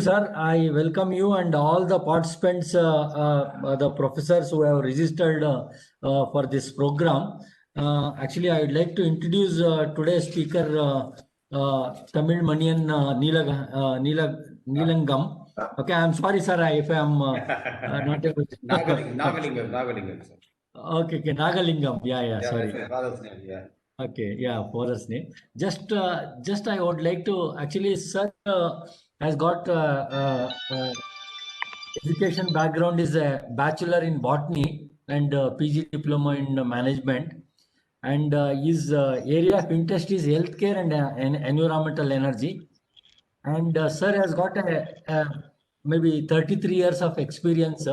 Sir, I welcome you and all the participants, the professors who have registered for this program. Actually, I would like to introduce today's speaker, Tamil Manian Neelangam. Okay, I'm sorry, sir, if I'm not able to. Nagalingam, sir. Okay, Nagalingam. Yeah, sorry. That's my father's name. Yeah. Okay, yeah, father's name. Just I would like to actually, sir has got education background is a bachelor in botany and PG diploma in management, and his area of interest is healthcare and environmental energy. And sir has got maybe 33 years of experience,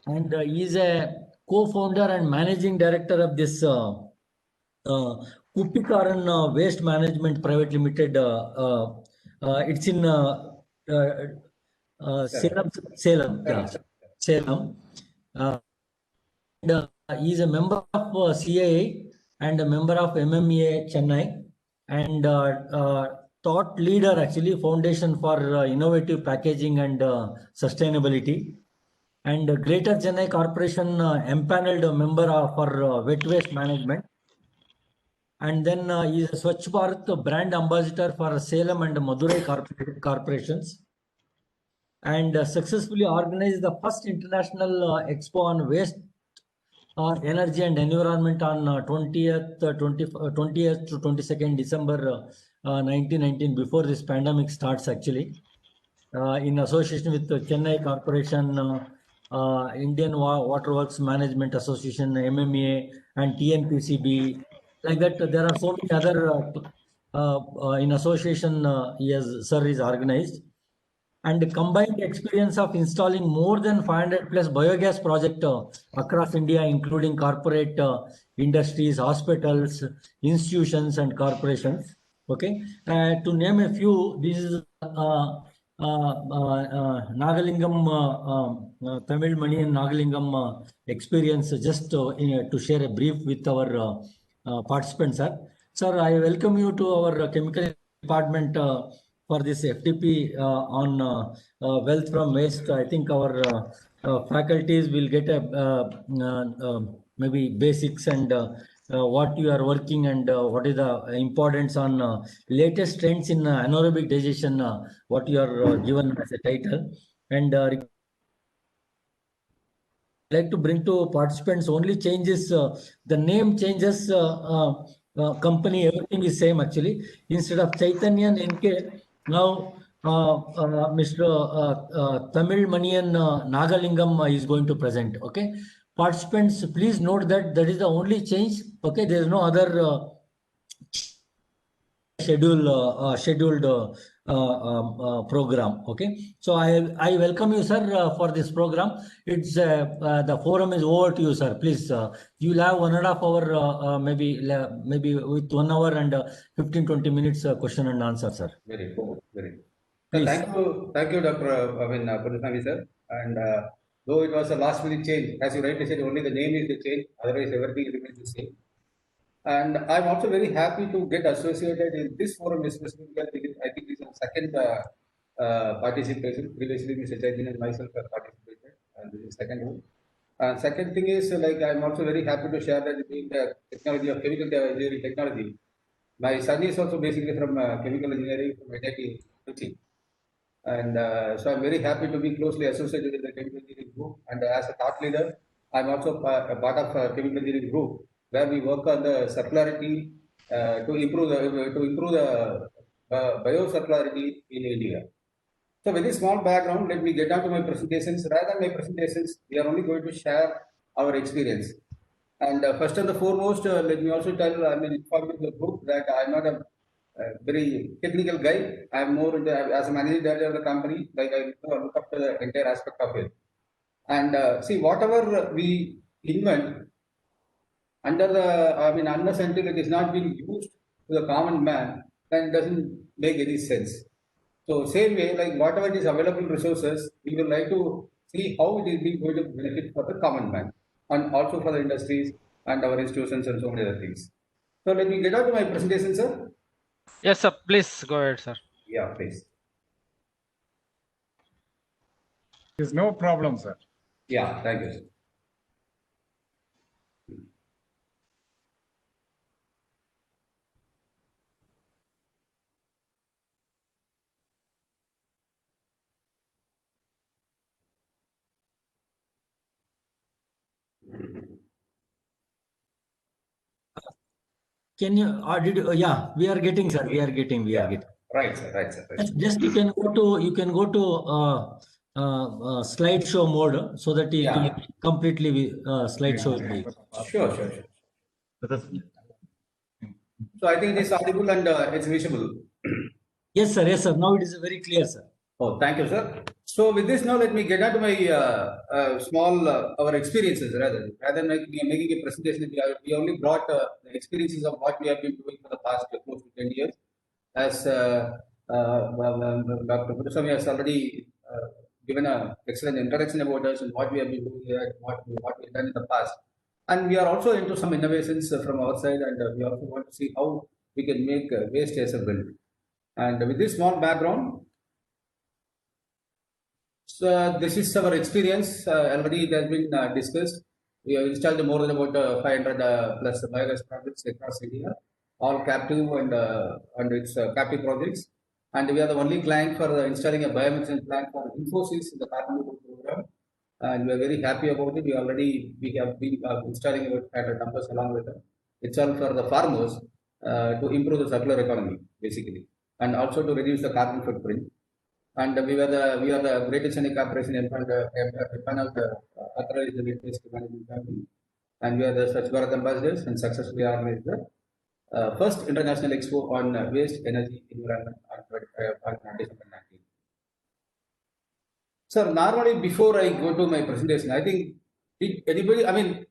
and he is a co-founder and managing director of this. Kuppikaran Waste Management Private Limited. It's in Salem, yeah, Salem. And, he is a member of CII and a member of MMA Chennai, and thought leader actually Foundation for Innovative Packaging and Sustainability. And Greater Chennai Corporation empaneled member for wet waste management. And then he is a Swachh Bharat brand ambassador for Salem and Madurai corporations, and successfully organized the first international expo on waste, energy and environment on 20th to 22nd December 1919, before this pandemic starts actually, in association with the Chennai Corporation, Indian Waterworks Management Association, MMA, and TNPCB. Like that, there are so many other in association sir is organized. And the combined experience of installing more than 500 plus biogas project across India, including corporate industries, hospitals, institutions, and corporations. Okay, to name a few, this is Nagalingam, Tamil Mani and Nagalingam experience, just to share a brief with our participants, sir. Sir, I welcome you to our chemical department for this FTP on wealth from waste. I think our faculties will get maybe basics and what you are working and what is the importance on latest trends in anaerobic digestion, what you are given as a title. And like to bring to participants only changes, the name changes, company, everything is same actually. Instead of Chaitanya NK, now Mr. Tamil Manian Nagalingam is going to present. Okay, participants, please note that that is the only change. Okay, there is no other scheduled program. Okay, so I welcome you, sir, for this program. It's the forum is over to you, sir. Please, you'll have 1.5 hour, maybe with 1 hour and 15-20 minutes question and answer, sir. Very good. Please. Thank you, Dr. Purnasamy, sir. And though it was a last minute change, as you rightly said, only the name is the change, otherwise everything remains the same. And I'm also very happy to get associated in this forum, especially because I think this is the second participation. Previously, Mr. Chaitanya and myself have participated, and this is the second one. And second thing is, like, I'm also very happy to share that in the technology of chemical engineering technology, my son is also basically from chemical engineering from IIT Trichy. And so I'm very happy to be closely associated with the chemical engineering group. And as a thought leader, I'm also a part of a chemical engineering group where we work on the circularity to improve the biocircularity in India. So with this small background, let me get down to my presentations. Rather than my presentations, we are only going to share our experience. And first and the foremost, let me also tell, I mean, inform the group that I'm not a very technical guy. I'm more as a managing director of the company, like I look after the entire aspect of it. And see, whatever we invent under the, I mean, unless until it is not being used to the common man, then it doesn't make any sense. So same way, like whatever is available resources, we will like to see how it is being going to benefit for the common man and also for the industries and our institutions and so many other things. So let me get out to my presentation, sir. Yes, sir. Please go ahead, sir. Yeah, please. There's no problem, sir. Yeah, thank you, sir. Can you, or did you, yeah, we are getting, sir. We are getting. Right, sir. Right, sir. Right, sir. Just you can go to slideshow mode so that it will completely slideshow. Sure. So I think it is audible and it's visible. Yes, sir. Yes, sir. Now it is very clear, sir. Oh, thank you, sir. So with this now, let me get into my small our experiences rather than making a presentation. We only brought the experiences of what we have been doing for the past close to 10 years. As Dr. Purusamy has already given an excellent introduction about us and what we have been doing here, what we have done in the past. And we are also into some innovations from our side, and we also want to see how we can make waste as a build. And with this small background, so this is our experience. Already it has been discussed. We have installed more than about 500 plus biogas projects across India, all captive and its captive projects. And we are the only client for installing a biomethane plant for Infosys in the carbon neutral program. And we are very happy about it. We have been installing about 500 numbers along with them. It's all for the farmers to improve the circular economy, basically, and also to reduce the carbon footprint. And we are the Greater Chennai Corporation empaneled authorized waste management company, and we are the Swachh Bharat ambassadors and successfully organized the first international expo on waste, energy, environment on December 19. Sir, normally before I go to my presentation, I think anybody, I mean,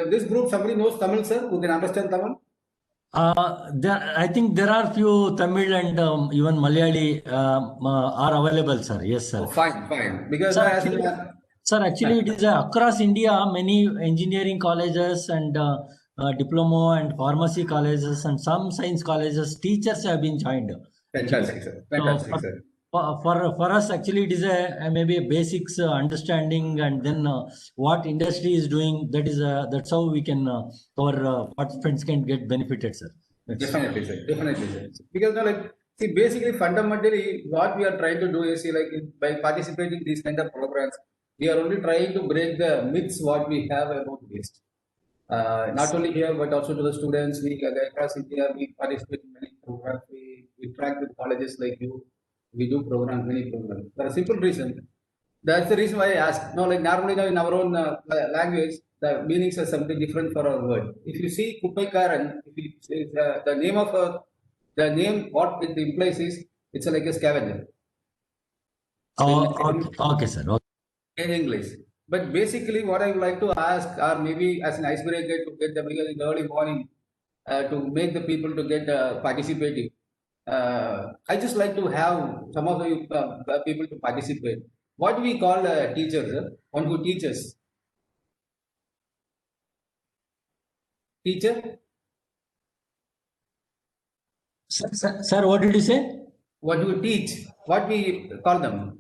this group, somebody knows Tamil, sir, who can understand Tamil? I think there are few Tamil and even Malayali are available, sir. Yes, sir. Oh, fine. Because sir, actually, it is across India, many engineering colleges and diploma and pharmacy colleges and some science colleges, teachers have been joined. Fantastic, sir. Fantastic, sir. For us, actually, it is maybe a basics understanding, and then what industry is doing. That's how we can our participants can get benefited, sir. Definitely, sir. Because see, basically, fundamentally, what we are trying to do is by participating in these kind of programs, we are only trying to break the myths what we have about waste. Not only here, but also to the students. We across India, we participate in many programs. We interact with colleges like you. We do many programs. For a simple reason. That's the reason why I asked. No, normally in our own language, the meanings are something different for our word. If you see Kuppekaran, the name of the name, what it implies is it's like a scavenger. Okay, sir. Okay. In English. But basically, what I would like to ask, or maybe as an icebreaker to get them in the early morning, to make the people to get participating. I just like to have some of the people to participate. What do we call a teacher, sir? One who teaches. Teacher? Sir, what did you say? What do you teach? What we call them?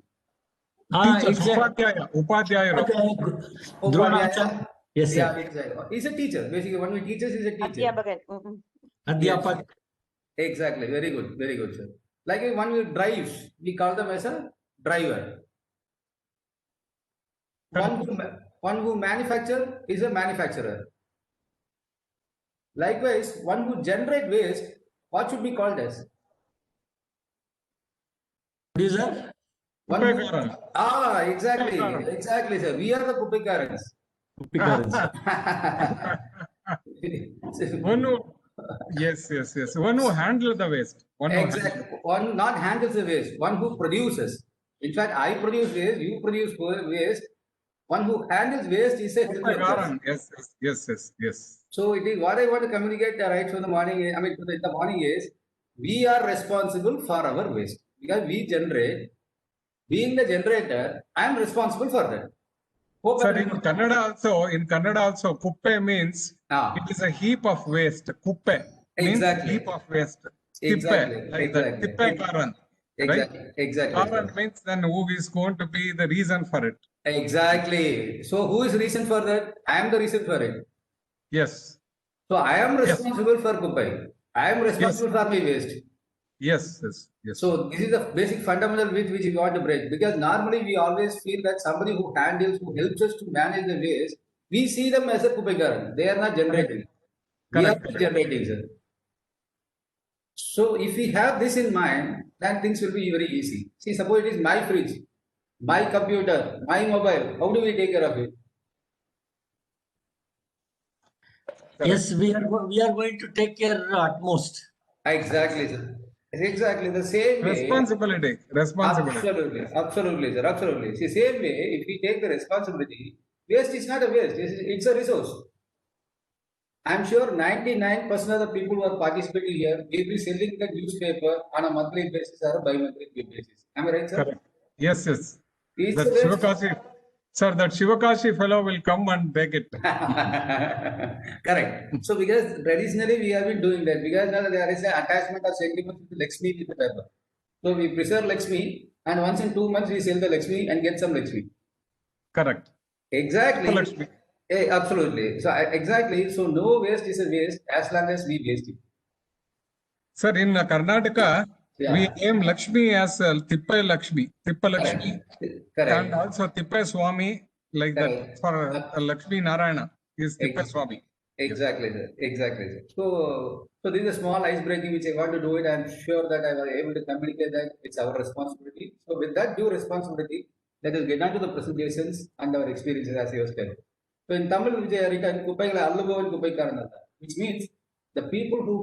Upadhyaya. Dronacharya. Yes, sir. Yeah, exactly. He's a teacher. Basically, one who teaches is a teacher. Adhyapak. Exactly. Very good, sir. Like one who drives, we call them as a driver. One who manufactures is a manufacturer. Likewise, one who generates waste, what should be called as? Producer? Exactly, sir. We are the Kuppekarans. Yes. One who handles the waste. One not handles the waste. One who produces. In fact, I produce waste. You produce waste. One who handles waste is a Yes. So it is what I want to communicate right from the morning. I mean, in the morning is we are responsible for our waste because we generate. Being the generator, I am responsible for that. Sir, in Kannada also, kuppe means it is a heap of waste. Kuppe means heap of waste. Tippe Karan. Exactly. Karan means then who is going to be the reason for it. Exactly. So who is the reason for that? I am the reason for it. Yes. So I am Yes. responsible for Kupai. I am responsible for my waste. Yes. Yes. Yes. So this is the basic fundamental myth which we want to break, because normally we always feel that somebody who handles, who helps us to manage the waste, we see them as a Kupaikaran. They are not generating. We are Correct. generating, sir. So if we have this in mind, then things will be very easy. See, suppose it is my fridge, my computer, my mobile. How do we take care of it? Yes, we are going to take care utmost. Exactly, sir. Exactly the same way. Responsibility. Responsibility. Absolutely, absolutely, sir. Absolutely. See, same way, if we take the responsibility, waste is not a waste. It's a resource. I'm sure 99% of the people who are participating here will be selling the newspaper on a monthly basis or a bi-monthly basis. Am I right, sir? Correct. Yes. Yes. It's That a waste. Shivakashi, sir, that Shivakashi fellow will come and take it. Correct. So because traditionally we have been doing that, because now there is an attachment or sentiment to Lakshmi with the paper. So we preserve Lakshmi, and once in 2 months we sell the Lakshmi and get some Lakshmi. Correct. Exactly. Lakshmi. Absolutely. So exactly. So no waste is a waste as long as we waste it. Sir, in Karnataka, Yeah. we name Lakshmi as Tippai Lakshmi. Tippa Lakshmi. Correct. And also Tippai Swami, like that Correct. for Lakshmi Narayana is Tippai Swami. Exactly, sir. Exactly, sir. So this is a small ice breaking which I want to do it. I'm sure that I was able to communicate that it's our responsibility. So with that due responsibility, let us get on to the presentations and our experiences as I was telling. So in Tamil, which I written Kupaikala Allugo and Kupaikaranada, which means the people who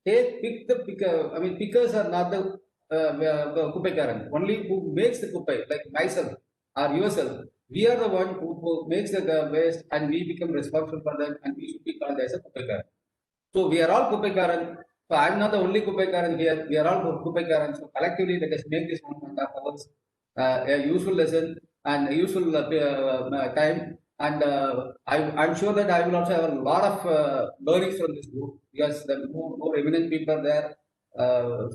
pick the picker. I mean, pickers are not the Kupaikaran. Only who makes the Kupai, like myself or yourself. We are the one who makes the waste, and we become responsible for them, and we should be called as a Kupaikaran. So we are all Kupaikaran. So I'm not the only Kupaikaran here. We are all Kupaikaran. So collectively, let us make this 1.5 hours a useful lesson and a useful time. And I'm sure that I will also have a lot of learnings from this group, because the more eminent people are there.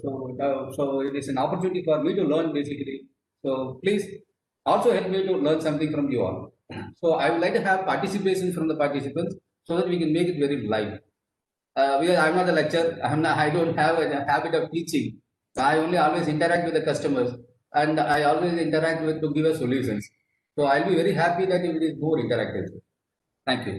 So it is an opportunity for me to learn basically. So please also help me to learn something from you all. So I would like to have participation from the participants so that we can make it very live. Because I'm not a lecturer, I don't have a habit of teaching. I only always interact with the customers, and I always interact with to give us solutions. So I'll be very happy that it is more interactive. Thank you.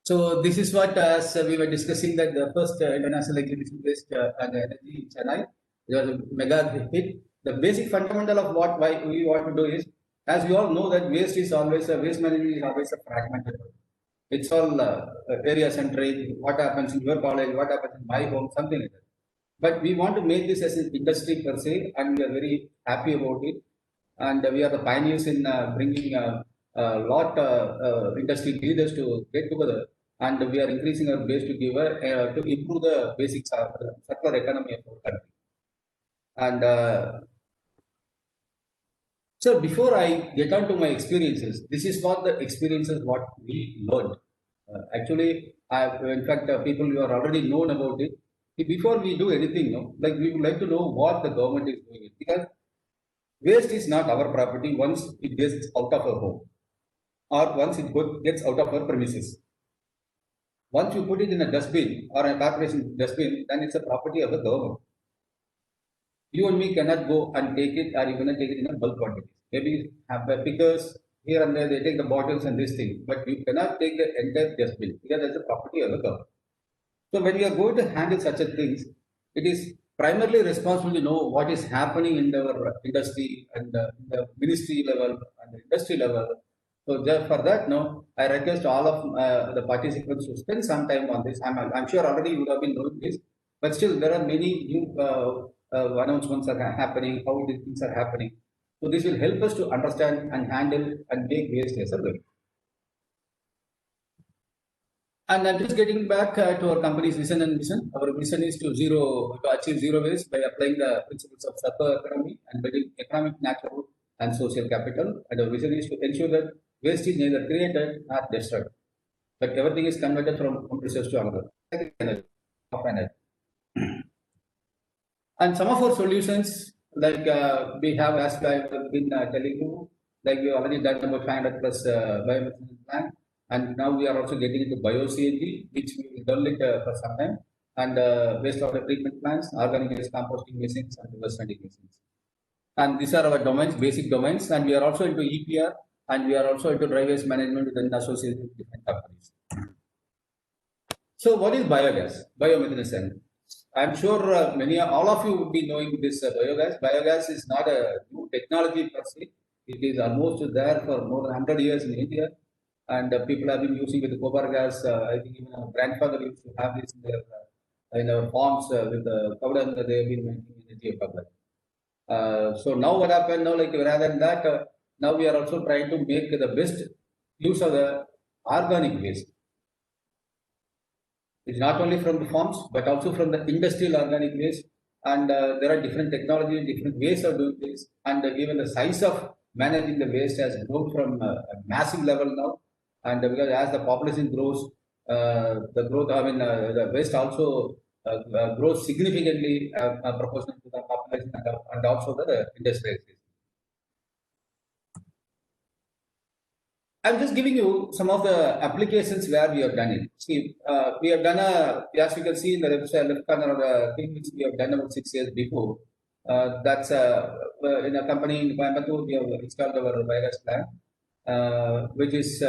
So this is what as we were discussing, that the first international exhibition based on energy in Chennai, it was a mega hit. The basic fundamental of why we want to do is, as we all know, that waste management is always a fragmented. It's all area centric. What happens in your college? What happens in my home? Something like that. But we want to make this as an industry per se, and we are very happy about it. And we are the pioneers in bringing a lot industry leaders to get together, and we are increasing our base to give to improve the basics of the circular economy of our country. And so before I get on to my experiences, this is what the experiences what we learned. Actually, in fact, people who are already known about it. Before we do anything, like we would like to know what the government is doing, because waste is not our property once it gets out of our home, or once it gets out of our premises. Once you put it in a dustbin or a corporation dustbin, then it's a property of the government. You and me cannot go and take it, or you cannot take it in a bulk quantity. Maybe have pickers here and there, they take the bottles and this thing, but you cannot take the entire dustbin, because that's the property of the government. So when we are going to handle such a things, it is primarily responsible to know what is happening in our industry and the ministry level and the industry level. So for that, I request all of the participants to spend some time on this. I'm sure already you would have been doing this, but still there are many new announcements are happening, how these things are happening. So this will help us to understand and handle and make waste as a way. And I'm just getting back to our company's vision and mission. Our mission is to achieve zero waste by applying the principles of circular economy and building economic, natural, and social capital. And our vision is to ensure that waste is neither created nor destroyed, but everything is converted from one resource to another. And some of our solutions, like we have, as I've been telling you, Like we already done about 500 plus biomethane plant, and now we are also getting into bio-CNG, which we will develop it for some time, and wastewater treatment plants, organic waste composting machines, and reverse vending machines. And these are our domains, basic domains, and we are also into EPR, and we are also into dry waste management with associated with different companies. So what is biogas? Biomethane. I'm sure all of you would be knowing this biogas. Biogas is not a new technology per se. It is almost there for more than 100 years in India, and people have been using with the gobar gas. I think even our grandfather used to have this in our farms with the cow dung. They have been making energy out of that. So now what happened now, like rather than that, now we are also trying to make the best use of the organic waste. It's not only from the farms, but also from the industrial organic waste. And there are different technologies, different ways of doing this. And even the size of managing the waste has grown from a massive level now. And because as the population grows, the waste also grows significantly proportional to the population and also the industrialization. I'm just giving you some of the applications where we have done it. See, we have done as you can see in the left corner of the thing, which we have done about 6 years before. That's in a company in Coimbatore, we have installed our biogas plant, which is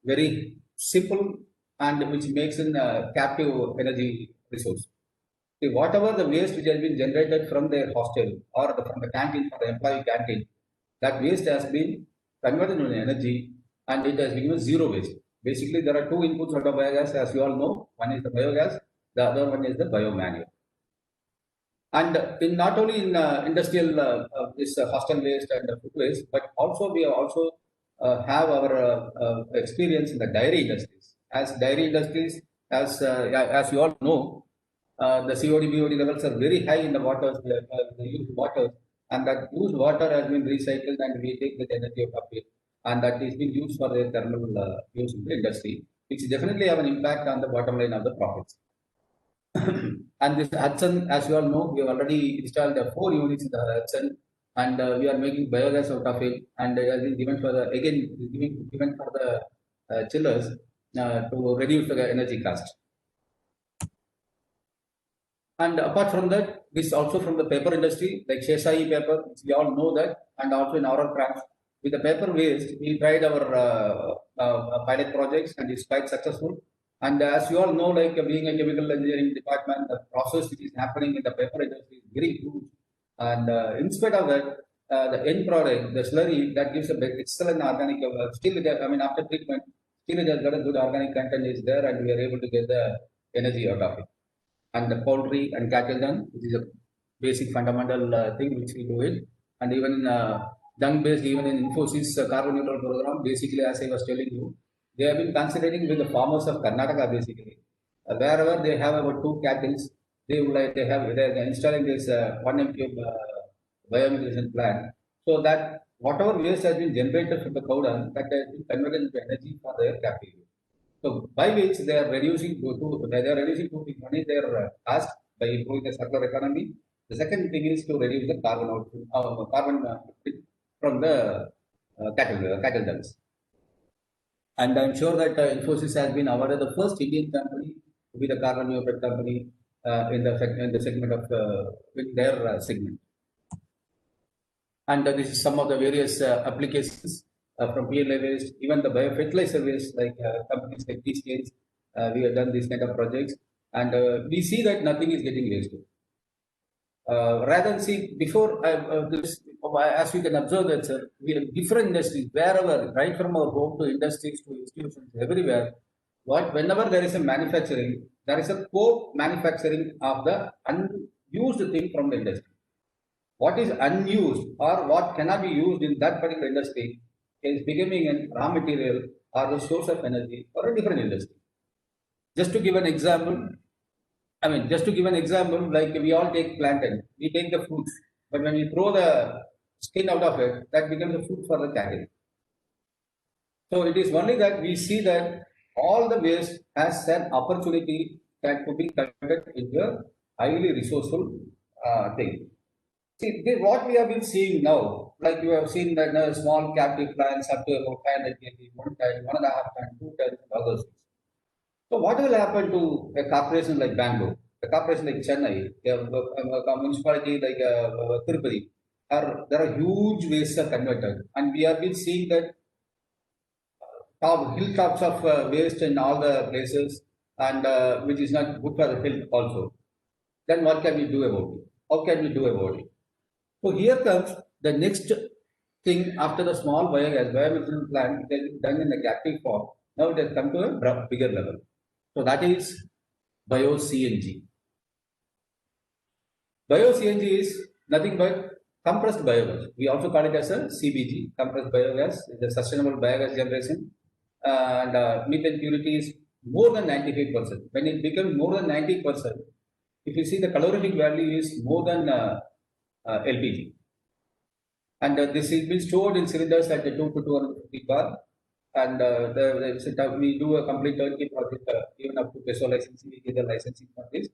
very simple and which makes a captive energy resource. See, whatever the waste which has been generated from their hostel or from the canteen, for the employee canteen, that waste has been converted into energy and it has given zero waste. Basically, there are two inputs out of biogas, as you all know. One is the biogas, the other one is the biomanure. And in not only in industrial this hostel waste and food waste, but also we also have our experience in the dairy industries. As dairy industries, as you all know, the COD, BOD levels are very high in the waters, the used water, and that used water has been recycled and we take the energy out of it, and that is being used for the thermal use in the industry, which definitely have an impact on the bottom line of the profits. And this Hudson, as you all know, we have already installed 4 units in the Hudson, and we are making biogas out of it, and it has been given for the given for the chillers to reduce the energy cost. And apart from that, this also from the paper industry, like Shesai paper, which we all know that, and also in our crafts. With the paper waste, we tried our pilot projects and it's quite successful. And as you all know, like being a chemical engineering department, the process which is happening in the paper industry is very huge. And in spite of that, the end product, the slurry, that gives a excellent organic, still, after treatment, still it has got a good organic content is there and we are able to get the energy out of it. And the poultry and cattle dung, which is a basic fundamental thing which we do it. And even dung based, even in Infosys carbon neutral program, basically, as I was telling you, they have been concentrating with the farmers of Karnataka basically. Wherever they have about 2 cattle, they are installing this 1 m cube biomethane plant, so that whatever waste has been generated from the cow dung, that has been converted into energy for their captive. So by which they are reducing two things. One is their cost by improving the circular economy. The second thing is to reduce the carbon output, carbon from the cattle dungs. And I'm sure that Infosys has been awarded the first Indian company to be the carbon neutral company in the segment of in their segment. And this is some of the various applications from PLA waste, even the biofertilizer waste, like companies like T-Scales, we have done these kind of projects, and we see that nothing is getting wasted. Rather than see before as we can observe that, sir, we have different industries wherever, right from our home to industries to institutions, everywhere. Whenever there is a manufacturing, there is a co-manufacturing of the unused thing from the industry. What is unused or what cannot be used in that particular industry is becoming a raw material or the source of energy for a different industry. Just to give an example, like we all take plantain, we take the fruits, but when we throw the skin out of it, that becomes the food for the cattle. So it is only that we see that all the waste has an opportunity that could be converted into a highly resourceful thing. See, what we have been seeing now, like you have seen that small captive plants up to about 500 kg, 1.5 ton, 2 tons, and all those things. So what will happen to a corporation like Bangalore, a corporation like Chennai, a municipality like Tirupati? There are huge wastes are converted, and we have been seeing that hilltops of waste in all the places, and which is not good for the health also. Then what can we do about it? How can we do about it? So here comes the next thing after the small biogas, biomedical plant, it has been done in a captive form. Now it has come to a bigger level. So that is bio-CNG. Bio-CNG is nothing but compressed biogas. We also call it as a CBG, compressed biogas, the sustainable biogas generation. And methane purity is more than 95%. When it becomes more than 90%, if you see the calorific value is more than LPG. And this is been stored in cylinders at 2 to 250 bar. And we do a complete turnkey project, even up to PESO licensing, we get the licensing for this.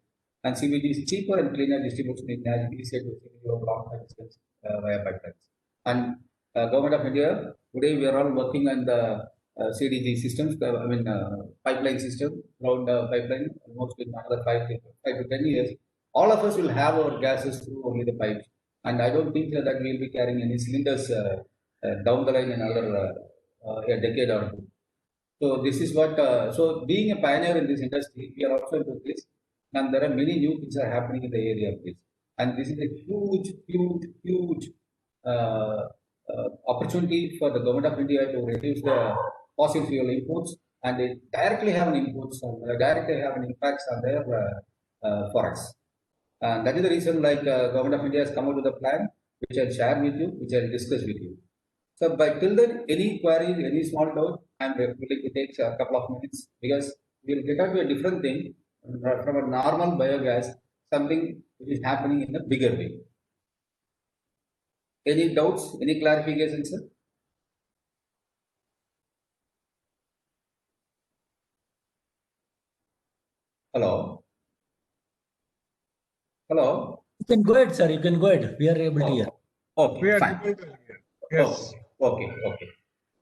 And CBG is cheaper and cleaner distribution in easier to long distance via pipelines. And Government of India, today we are all working on the CDG systems, pipeline system, round pipeline, almost in another 5 to 10 years. All of us will have our gases through only the pipes. And I don't think that we will be carrying any cylinders down the line in another a decade or two. So this is what, so being a pioneer in this industry, we are also into this, and there are many new things are happening in the area of this. And this is a huge opportunity for the Government of India to reduce the fossil fuel imports, and they directly have an impact on their forests. And that is the reason, like Government of India has come out with a plan, which I'll share with you, which I'll discuss with you. So, but till then, any queries, any small doubt, I'm willing to take a couple of minutes, because we'll get out to a different thing from a normal biogas, something which is happening in a bigger way. Any doubts? Any clarifications, sir? Hello? Hello? You can go ahead, sir. You can go ahead. We are able to hear. Okay, We are fine. able to hear. Yes. Okay.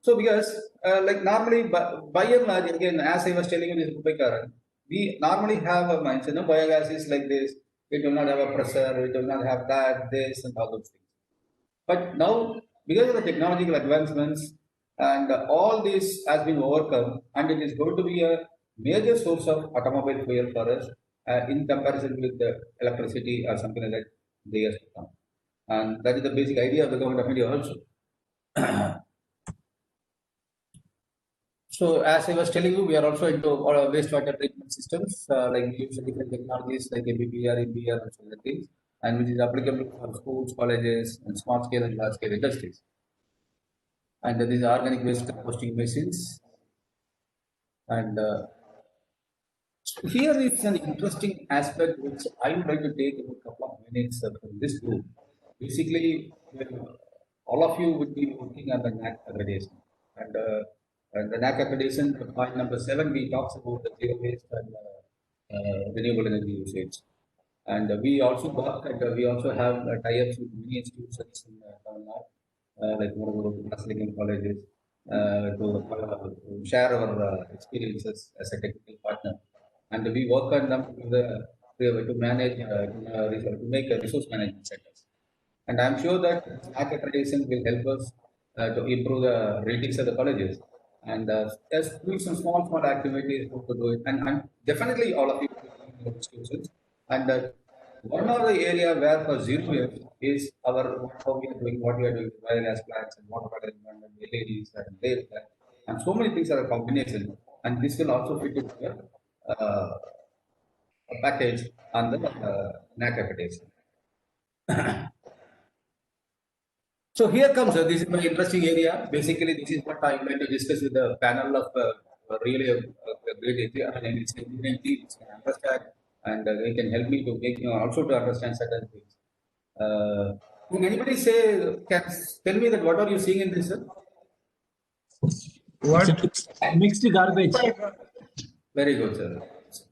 So because like normally by and large, again, as I was telling you this, we normally have a mindset, biogas is like this, it will not have a pressure, it will not have that, this and all those things. But now, because of the technological advancements and all this has been overcome, and it is going to be a major source of automobile fuel for us in comparison with the electricity or something like that in the years to come. And that is the basic idea of the Government of India also. So as I was telling you, we are also into wastewater treatment systems, like we use different technologies like MBBR, MBR, and so other things, and which is applicable for schools, colleges, and small scale and large scale industries. And these are organic waste composting machines. And here is an interesting aspect which I would like to take a couple of minutes from this group. Basically, all of you would be working on the NAC accreditation. And the NAC accreditation, point number 7, we talks about the zero waste and renewable energy usage. And we also work and we also have tie-ups with many institutions in Tamil Nadu, like Moreover, colleges, to share our experiences as a technical partner. And we work on them to manage, to make a resource management centers. And I'm sure that NAC accreditation will help us to improve the ratings of the colleges. And just doing some small activities to do it. And definitely all of you will institutions. And one of the area where for zero waste is how we are doing, what we are doing with biogas plants and water management and LEDs and layers. And so many things are a combination. And this will also fit into a package on the NAC accreditation. So here comes, this is my interesting area. Basically, this is what I would like to discuss with the panel of really a great area. And it's engineering team, which can understand and they can help me to make, also to understand certain things. Can anybody can tell me that what are you seeing in this, sir? What? Mixed garbage. Very good, sir.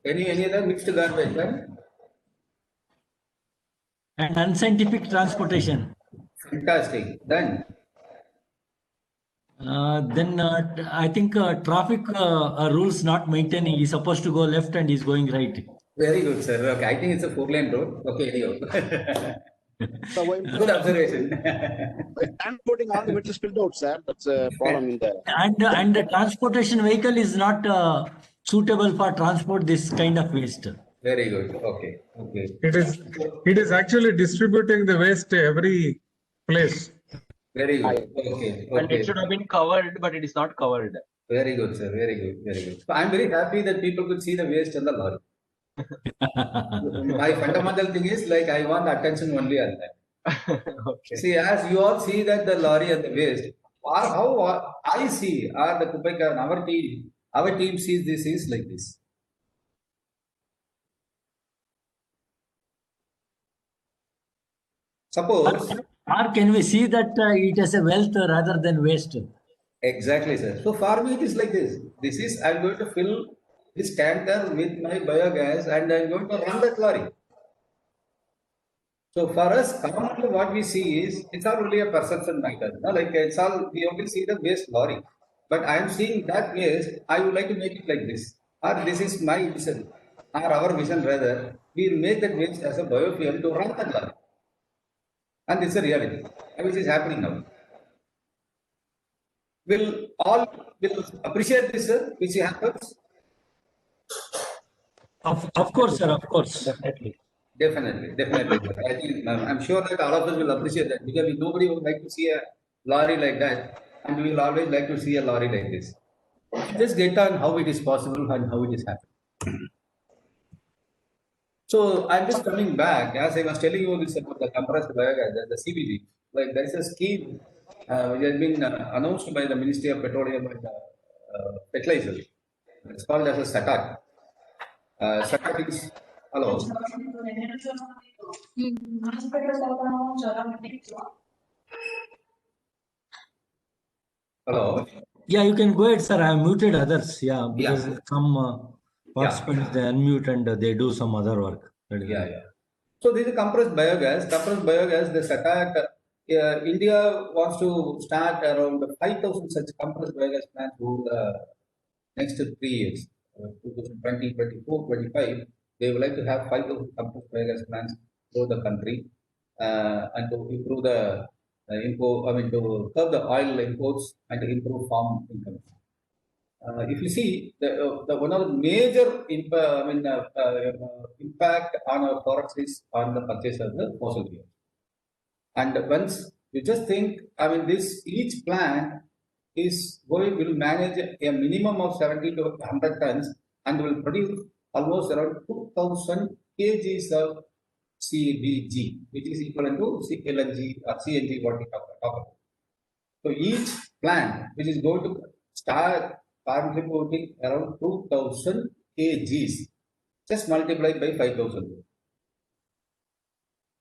Any other mixed garbage, right? and unscientific transportation. Fantastic. Then I think traffic rules not maintaining. He's supposed to go left and he's going right. very good, sir. Okay, I think it's a 4-lane road. Okay, anyhow. So when Good observation. transporting all the metal spilled out, sir, that's a problem in the. And the transportation vehicle is not suitable for transport this kind of waste. Very good. Okay. Okay. It is actually distributing the waste to every place. Very good. Okay. And Okay. it should have been covered, but it is not covered. Very good, sir. Very good. Very good. So I'm very happy that people could see the waste on the lorry. My fundamental thing is like I want attention only on that. Okay. See, as you all see that the lorry and the waste, how I see, or the Kupeka, our team sees this is like this. Suppose, Or can we see that it is a wealth rather than waste? exactly, sir. So for me, it is like this. This is, I'm going to fill this tanker with my biogas and I'm going to run that lorry. So for us, commonly what we see is, it's all only a perception matter. No? Like it's all, we only see the waste lorry. But I am seeing that waste, I would like to make it like this. Or this is my vision, or our vision rather. We make that waste as a biofuel to run that lorry. And it's a reality, which is happening now. Will all will appreciate this, sir, which happens? Of course, sir, of course. Definitely. Definitely, definitely. I think I'm sure that all of us will appreciate that because nobody would like to see a lorry like that, and we will always like to see a lorry like this. Just get on how it is possible and how it is happening. So I'm just coming back as I was telling you this about the compressed biogas, the CBG. Like there is a scheme which has been announced by the Ministry of Petroleum and Fertilizers. It's called as a SATAT. SATAT is hello. Hello. Yeah, you can go ahead, sir. I muted others. Yeah, because Yeah. some participants they unmute and they do some other work. That is Yeah, why. yeah. So this is compressed biogas. Compressed biogas, the SATAT, India wants to start around 5,000 such compressed biogas plants over the next 3 years, 2020, 24, 25. They would like to have 5,000 compressed biogas plants over the country and to improve the to curb the oil imports and to improve farm income. If you see, the one of the major impact on our forests is on the purchase of the fossil fuel. And once you just think, this each plant will manage a minimum of 70 to 100 tons and will produce almost around 2,000 kgs of CBG, which is equivalent to LNG or CNG, what we talk about. So each plant which is going to start contributing around 2,000 kgs, just multiplied by 5,000.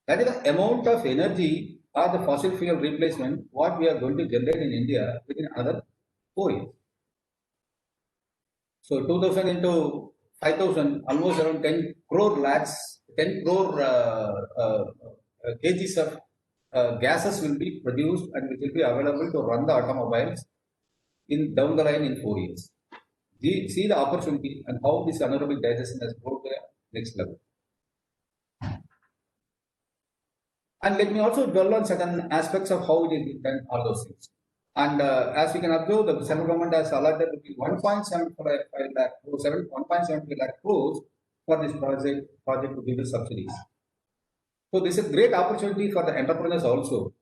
That is the amount of energy or the fossil fuel replacement what we are going to generate in India within another 4 years. So 2,000 into 5,000, almost around 10 crore kgs of gases will be produced and which will be available to run the automobiles down the line in 4 years. See the opportunity and how this anaerobic digestion has brought to the next level. And let me also dwell on certain aspects of how it is done, all those things. And as we can observe, the central government has allotted 1.75 lakh crores for this project to give the subsidies. So this is a great opportunity for the entrepreneurs also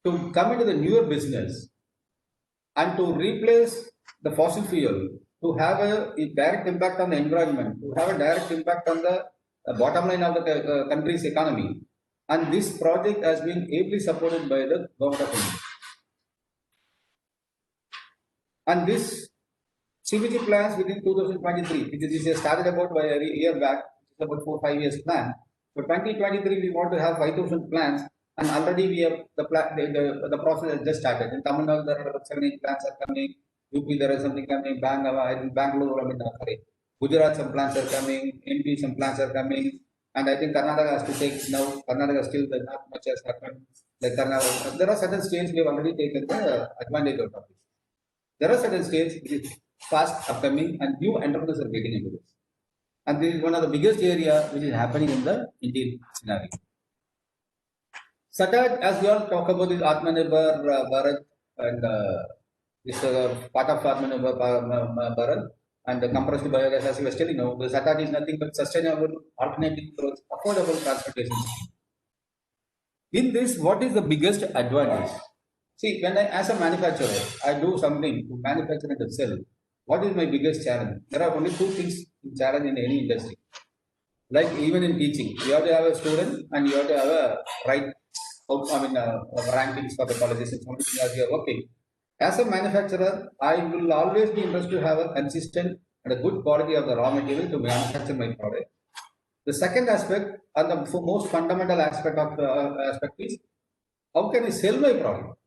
to come into the newer business and to replace the fossil fuel, to have a direct impact on the environment, to have a direct impact on the bottom line of the country's economy. And this project has been ably supported by the government of India. And this CBG plans within 2023, which is started about by a year back, about 4-5 years plan. For 2023, we want to have 5,000 plans, and already we have the process has just started. In Tamil Nadu, there are 7-8 plans are coming. UP, there is something coming. Bangalore, Gujarat, some plans are coming. MP, some plans are coming. And I think Karnataka has to take now. Karnataka still not much has happened. Like Karnataka, there are certain states we have already taken the advantage out of it. There are certain states which is fast upcoming and new entrepreneurs are getting into this. And this is one of the biggest area which is happening in the Indian scenario. SATAT, as we all talk about this Atmanirbhar Bharat and this part of Atmanirbhar Bharat and the compressed biogas, as you were telling, the SATAT is nothing but sustainable alternative for affordable transportation. In this, what is the biggest advantage? See, when I, as a manufacturer, I do something to manufacture and sell, what is my biggest challenge? There are only two things challenge in any industry. Like even in teaching, you have to have a student and you have to have a right rankings for the colleges and something as you are working. As a manufacturer, I will always be interested to have a consistent and a good quality of the raw material to manufacture my product. The second aspect and the most fundamental aspect of the aspect is how can I sell my product?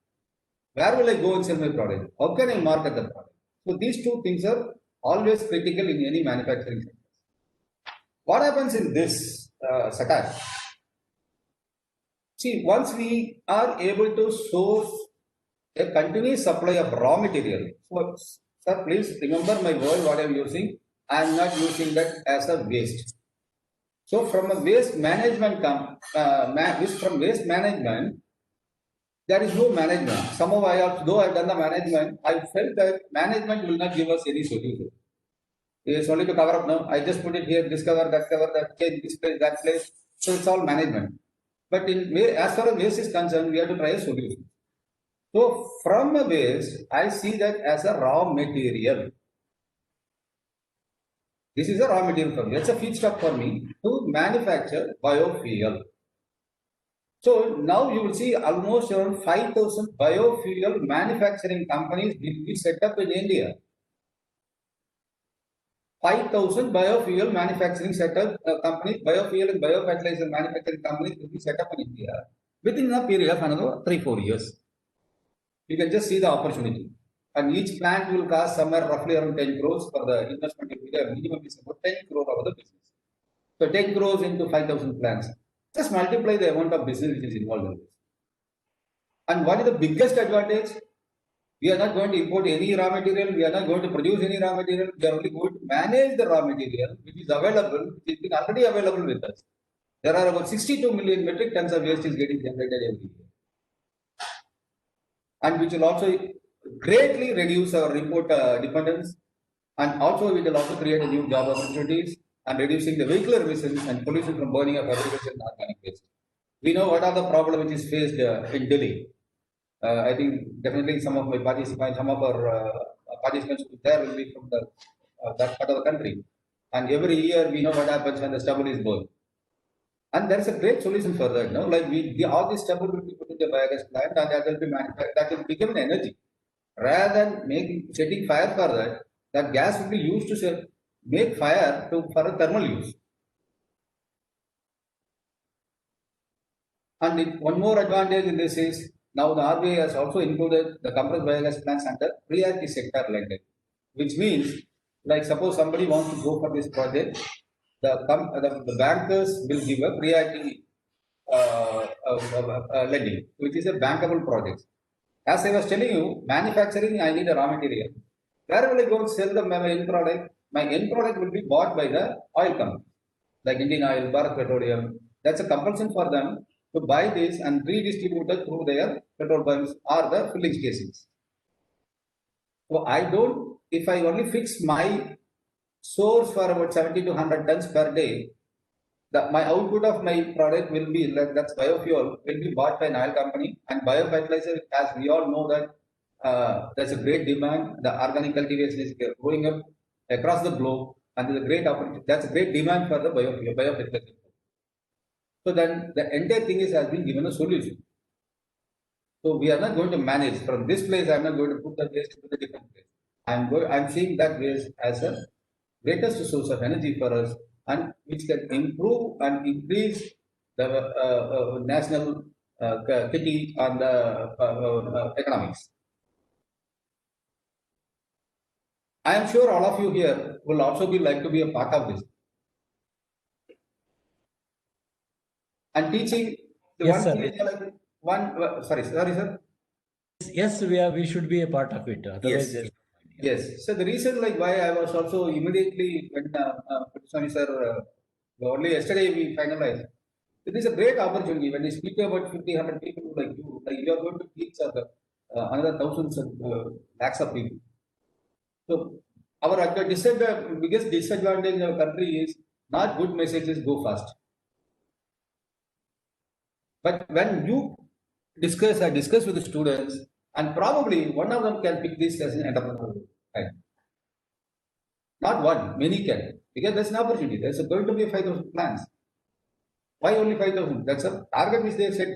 Where will I go and sell my product? How can I market the product? So these two things are always critical in any manufacturing sector. What happens in this SATAT? See, once we are able to source a continuous supply of raw material, so, sir, please remember my word, what I am using. I am not using that as a waste. So, from a waste management, from waste management, there is no management. Somehow, though I have done the management, I felt that management will not give us any solution. It's only to cover up now. I just put it here, discover, that, change this place, that place. So it's all management. But as far as waste is concerned, we have to try a solution. So from a waste, I see that as a raw material. This is a raw material for me. It's a feedstock for me to manufacture biofuel. So now you will see almost around 5,000 biofuel manufacturing companies will be set up in India. 5,000 biofuel manufacturing setup companies, biofuel and biofertilizer manufacturing companies will be set up in India within a period of another 3-4 years. You can just see the opportunity. And each plant will cost somewhere roughly around 10 crores for the investment. Minimum is about 10 crore of the business. So 10 crores into 5,000 plants. Just multiply the amount of business which is involved in this. And what is the biggest advantage? We are not going to import any raw material. We are not going to produce any raw material. We are only going to manage the raw material which is available, which is already available with us. There are about 62 million metric tons of waste is getting generated every year. And which will also greatly reduce our import dependence. And also it will also create a new job opportunities and reducing the vehicular emissions and pollution from burning of agriculture and organic waste. We know what are the problems which is faced in Delhi. I think definitely some of my participants, some of our participants there will be from the that part of the country. And every year we know what happens when the stubble is burned. And there is a great solution for that. No, like all this stubble will be put in the biogas plant, and that will be manufactured. That will become an energy. Rather than setting fire for that, that gas will be used to make fire for thermal use. And one more advantage in this is now the RBI has also included the compressed biogas plants under priority sector lending, which means, like suppose somebody wants to go for this project, the bankers will give a priority lending, which is a bankable project. As I was telling you, manufacturing, I need a raw material. Where will I go and sell my end product? My end product will be bought by the oil company, like Indian Oil, Bharat Petroleum. That's a compulsion for them to buy this and redistribute it through their petrol pumps or the filling stations. So I don't, if I only fix my source for about 70 to 100 tons per day, my output of my product will be, like that's biofuel, will be bought by an oil company, and biofertilizer, as we all know that there's a great demand. The organic cultivation is growing up across the globe, and there's a great opportunity. That's a great demand for the biofuel, biofertilizer. So then the entire thing has been given a solution. So we are not going to manage from this place. I'm not going to put the waste to the different place. I'm seeing that waste as a greatest source of energy for us, and which can improve and increase the national kitty on the economics. I am sure all of you here will also be like to be a part of this. and teaching. The Yes, one sir. thing is like sorry, sir. Yes, we should be a part of it. Otherwise, Yes. Yes. So the reason like why I was also immediately when Swami sir, only yesterday we finalized. It is a great opportunity when you speak about 50, 100 people like you are going to teach another thousands of lakhs of people. So our biggest disadvantage in our country is not good messages go fast. But when you I discuss with the students, and probably one of them can pick this as an entrepreneur. Right? Not one, many can. Because there's an opportunity. There's going to be 5,000 plans. Why only 5,000? That's a target which they set.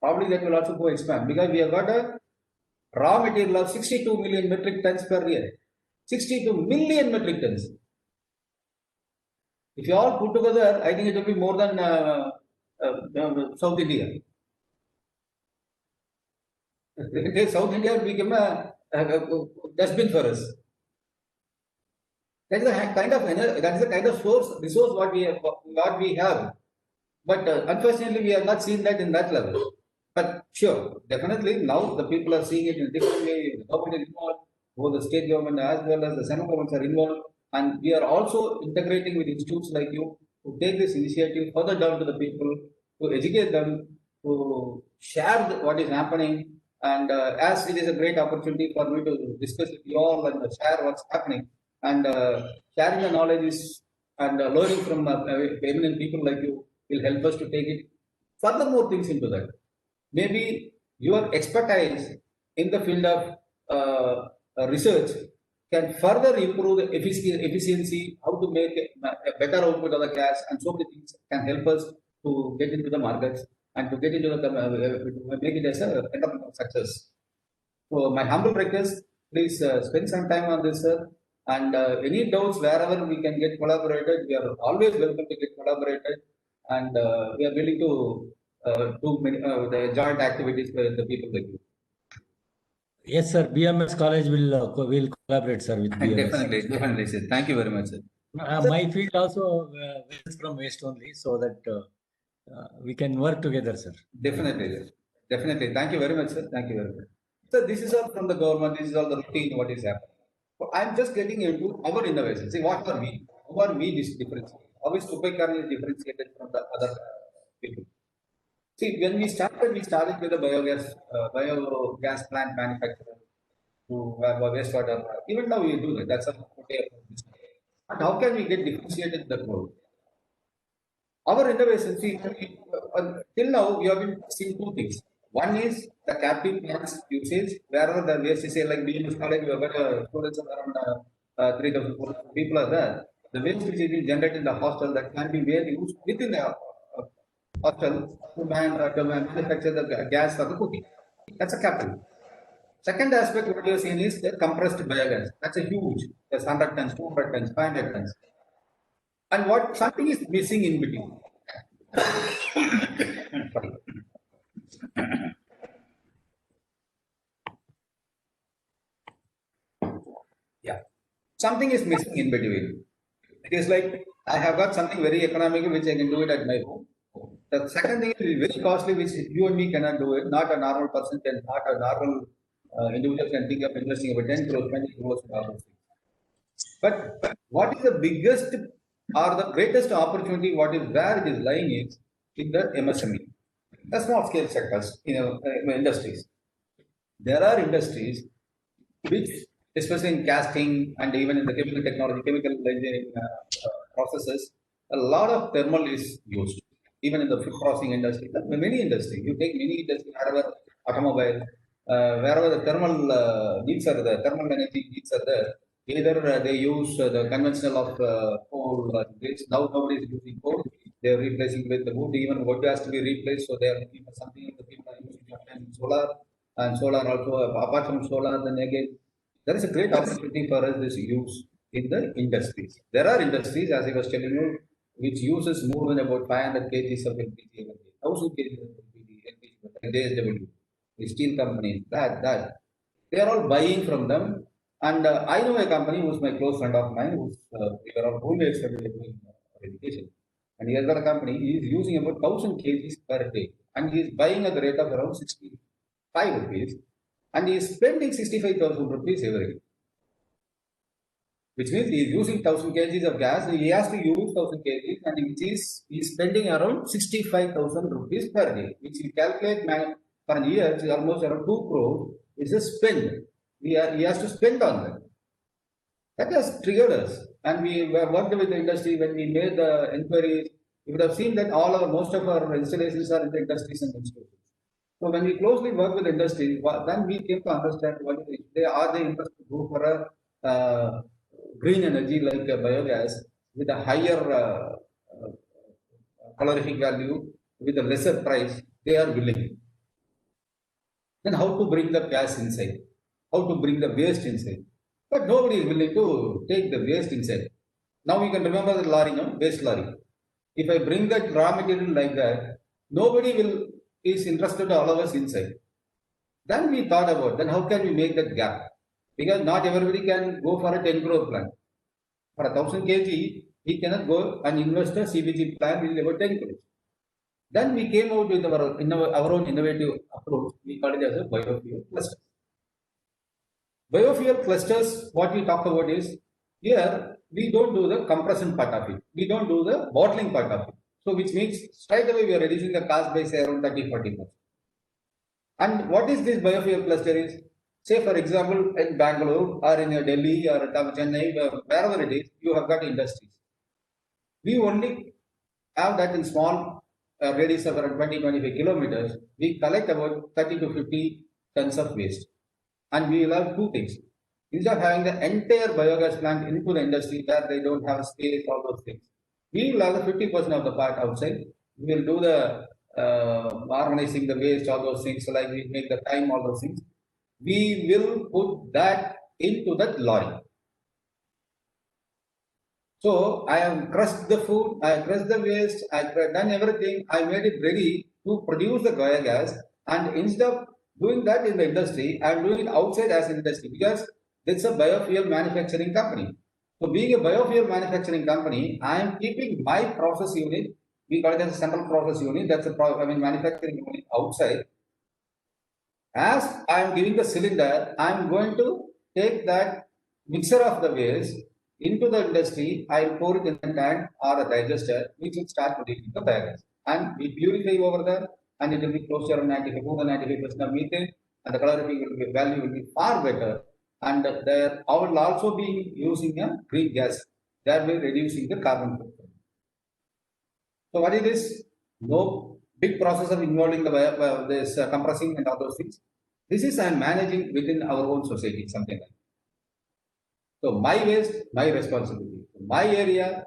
Probably that will also go expand. Because we have got a raw material of 62 million metric tons per year. 62 million metric tons. If you all put together, I think it will be more than South India. South India will become a dustbin for us. That is the kind of resource what we have. But unfortunately, we have not seen that in that level. But sure, definitely now the people are seeing it in a different way. The government is involved, both the state government as well as the central governments are involved, and we are also integrating with institutes like you to take this initiative further down to the people, to educate them, to share what is happening. And as it is a great opportunity for me to discuss with you all and share what's happening, and sharing the knowledge and learning from eminent people like you will help us to take it further more things into that. Maybe your expertise in the field of research can further improve the efficiency, how to make a better output of the gas, and so many things can help us to get into the markets and to get into to make it as a success. So my humble request, please spend some time on this, sir. And any doubts wherever we can get collaborated, we are always welcome to get collaborated, and we are willing to do the joint activities with the people like you. Yes, sir. BMS College will collaborate, sir, with BMS. Definitely, sir. Thank you very much, sir. My field also is from waste only, so that we can work together, sir. Definitely. Thank you very much, sir. Thank you very much. So this is all from the government. This is all the routine what is happening. So I'm just getting into our innovation. See, what are we? How are we differentiated? How is Kuppaikarna differentiated from the other people? See, when we started with the biogas plant manufacturer to wastewater. Even now we do that. That's a and how can we get differentiated in the world? Our innovation, see, till now we have been seeing two things. One is the captive plants usage, wherever the waste is like BMS College, we have got students of around 3,000 people are there. The waste which is being generated in the hostel that can be made used within the hostel to manufacture the gas for the cooking. That's a capital. Second aspect what you are seeing is the compressed biogas. That's a huge. There's 100 tons, 200 tons, 500 tons. And what something is missing in between. Sorry. Yeah. Something is missing in between. It is like I have got something very economical which I can do it at my home. The second thing is very costly, which you and me cannot do it. Not a normal person can, not a normal individual can think of investing about 10 crores, 20 crores in all those things. But what is the biggest or the greatest opportunity, what is where it is lying is in the MSME, the small scale sectors, industries. There are industries which, especially in casting and even in the chemical technology, chemical engineering processes, a lot of thermal is used. Even in the food processing industry, many industries, you take many industries, wherever automobile, wherever the thermal needs are there, thermal energy needs are there, either they use the conventional of coal, now nobody is using coal, they are replacing with the wood, even wood has to be replaced, so they are looking for something, the people are using solar, and solar also, apart from solar, then again, there is a great opportunity for us this use in the industries. There are industries, as I was telling you, which uses more than about 500 kgs of LPG, 1000 kgs of LPG, JSW, the steel companies, that. They are all buying from them. And I know a company who's my close friend of mine, we are all roommates doing education. and he has got a company. He is using about 1,000 kgs per day, and he is buying at the rate of around 65 rupees, and he is spending 65,000 rupees every day. Which means he is using 1,000 kgs of gas, and he has to use 1,000 kgs, and he is spending around 65,000 rupees per day, which you calculate for a year, it's almost around 2 crore is a spend. He has to spend on that. That has triggered us, and we worked with the industry when we made the inquiries. You would have seen that most of our installations are in the industries and institutions. So when we closely work with the industry, then we came to understand what are they interested to go for a green energy like biogas with a higher calorific value with a lesser price. They are willing. Then how to bring the gas inside? How to bring the waste inside? But nobody is willing to take the waste inside. Now you can remember the lorry, no? Waste lorry. If I bring that raw material like that, nobody is interested to allow us inside. Then we thought about then how can we make that gap? Because not everybody can go for a 10 crore plant. For 1,000 kg, he cannot go and invest a CBG plant with about 10 crores. Then we came out with our own innovative approach. We call it as a biofuel cluster. Biofuel clusters, what we talk about is, here we don't do the compression part of it. We don't do the bottling part of it. So which means straight away we are reducing the cost by say around 30-40%. And what is this biofuel cluster is? Say for example, in Bangalore or in Delhi or Chennai, wherever it is, you have got industries. We only have that in small radius of around 20-25 kilometers. We collect about 30 to 50 tons of waste. And we will have two things. Instead of having the entire biogas plant into the industry where they don't have space, all those things, we will have the 50% of the part outside. We will do the organizing the waste, all those things, so like we make the time, all those things. We will put that into that lorry. So I have crushed the food, I have crushed the waste, I have done everything, I made it ready to produce the biogas, and instead of doing that in the industry, I am doing it outside as an industry because it's a biofuel manufacturing company. So being a biofuel manufacturing company, I am keeping my process unit, we call it as a central process unit, that's a manufacturing unit outside. As I am giving the cylinder, I am going to take that mixture of the waste into the industry. I will pour it in a tank or a digester, which will start producing the biogas. And we purify over there, and it will be close to around 95% of methane, and the calorific value will be far better. And there I will also be using a green gas, thereby reducing the carbon footprint. So what is this? No big process of involving this compressing and all those things. This is I am managing within our own society, something like that. So my waste, my responsibility. My area,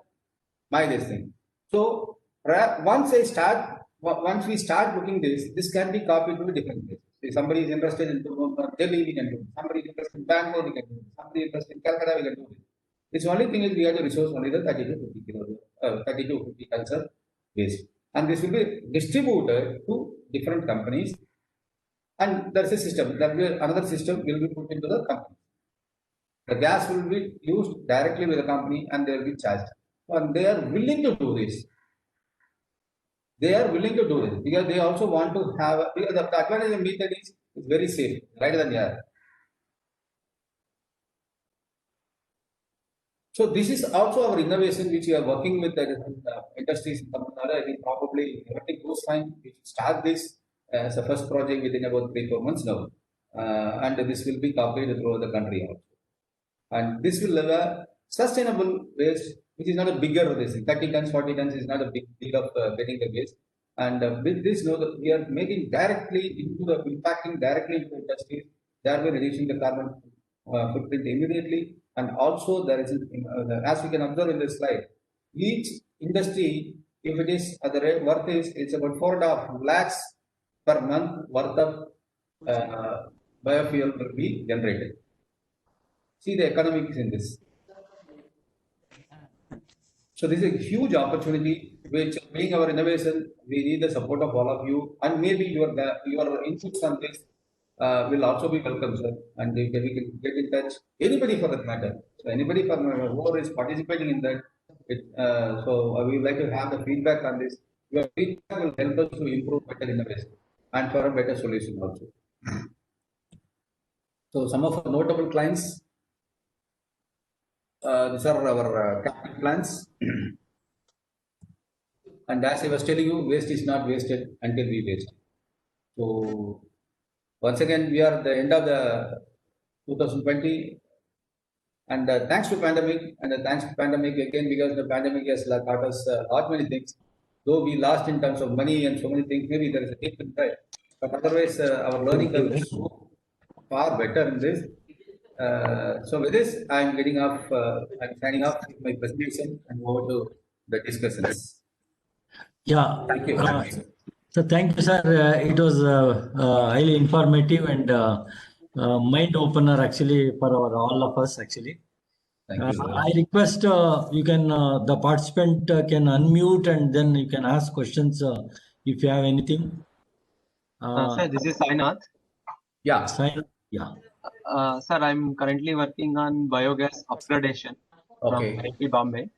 my this thing. So once we start looking this can be copied to different places. If somebody is interested in Delhi, we can do it. Somebody is interested in Bangalore, we can do it. Somebody is interested in Calcutta, we can do it. This only thing is we have to resource only the 30 to 50 tons of waste. And this will be distributed to different companies. And there's a system. Another system will be put into the company. The gas will be used directly with the company and they will be charged. And they are willing to do this. They are willing to do this because they also want to have, because the advantage of methane is it's very safe, rather than air. So this is also our innovation which we are working with the industries in Tamil Nadu. I think probably everything goes fine. We should start this as a first project within about 3-4 months now. And this will be copied throughout the country also. And this will have a sustainable waste, which is not a bigger this 30 tons, 40 tons is not a big deal of getting the waste. And with this, we are making directly into the impacting directly into industries, thereby reducing the carbon footprint immediately. And also there is, as we can observe in this slide, each industry, if it is at the rate worth is, it's about 4.5 lakhs per month worth of biofuel will be generated. See the economics in this. So this is a huge opportunity, which being our innovation, we need the support of all of you, and maybe your inputs on this will also be welcome, sir. And we can get in touch. Anybody for that matter. So anybody who is participating in that, So we would like to have the feedback on this. Your feedback will help us to improve better innovation and for a better solution also. So some of our notable clients, these are our capital plans. And as I was telling you, waste is not wasted until we waste. So once again, we are at the end of the 2020, and thanks to pandemic, and thanks to pandemic again, because the pandemic has taught us lot many things. Though we lost in terms of money and so many things, maybe there is a deep impact, but otherwise our learning curve is so far better in this. So with this, I'm getting off. I'm signing off with my presentation and over to the discussions. Yeah. Thank you. So thank you, sir. It was highly informative and mind opener actually for all of us actually. Thank you. Sir. I request you can the participant can unmute and then you can ask questions if you have anything. Sir, this is Sainath. Yeah. Yeah. Sir, I'm currently working on biogas upgradation Okay. from IIT Bombay.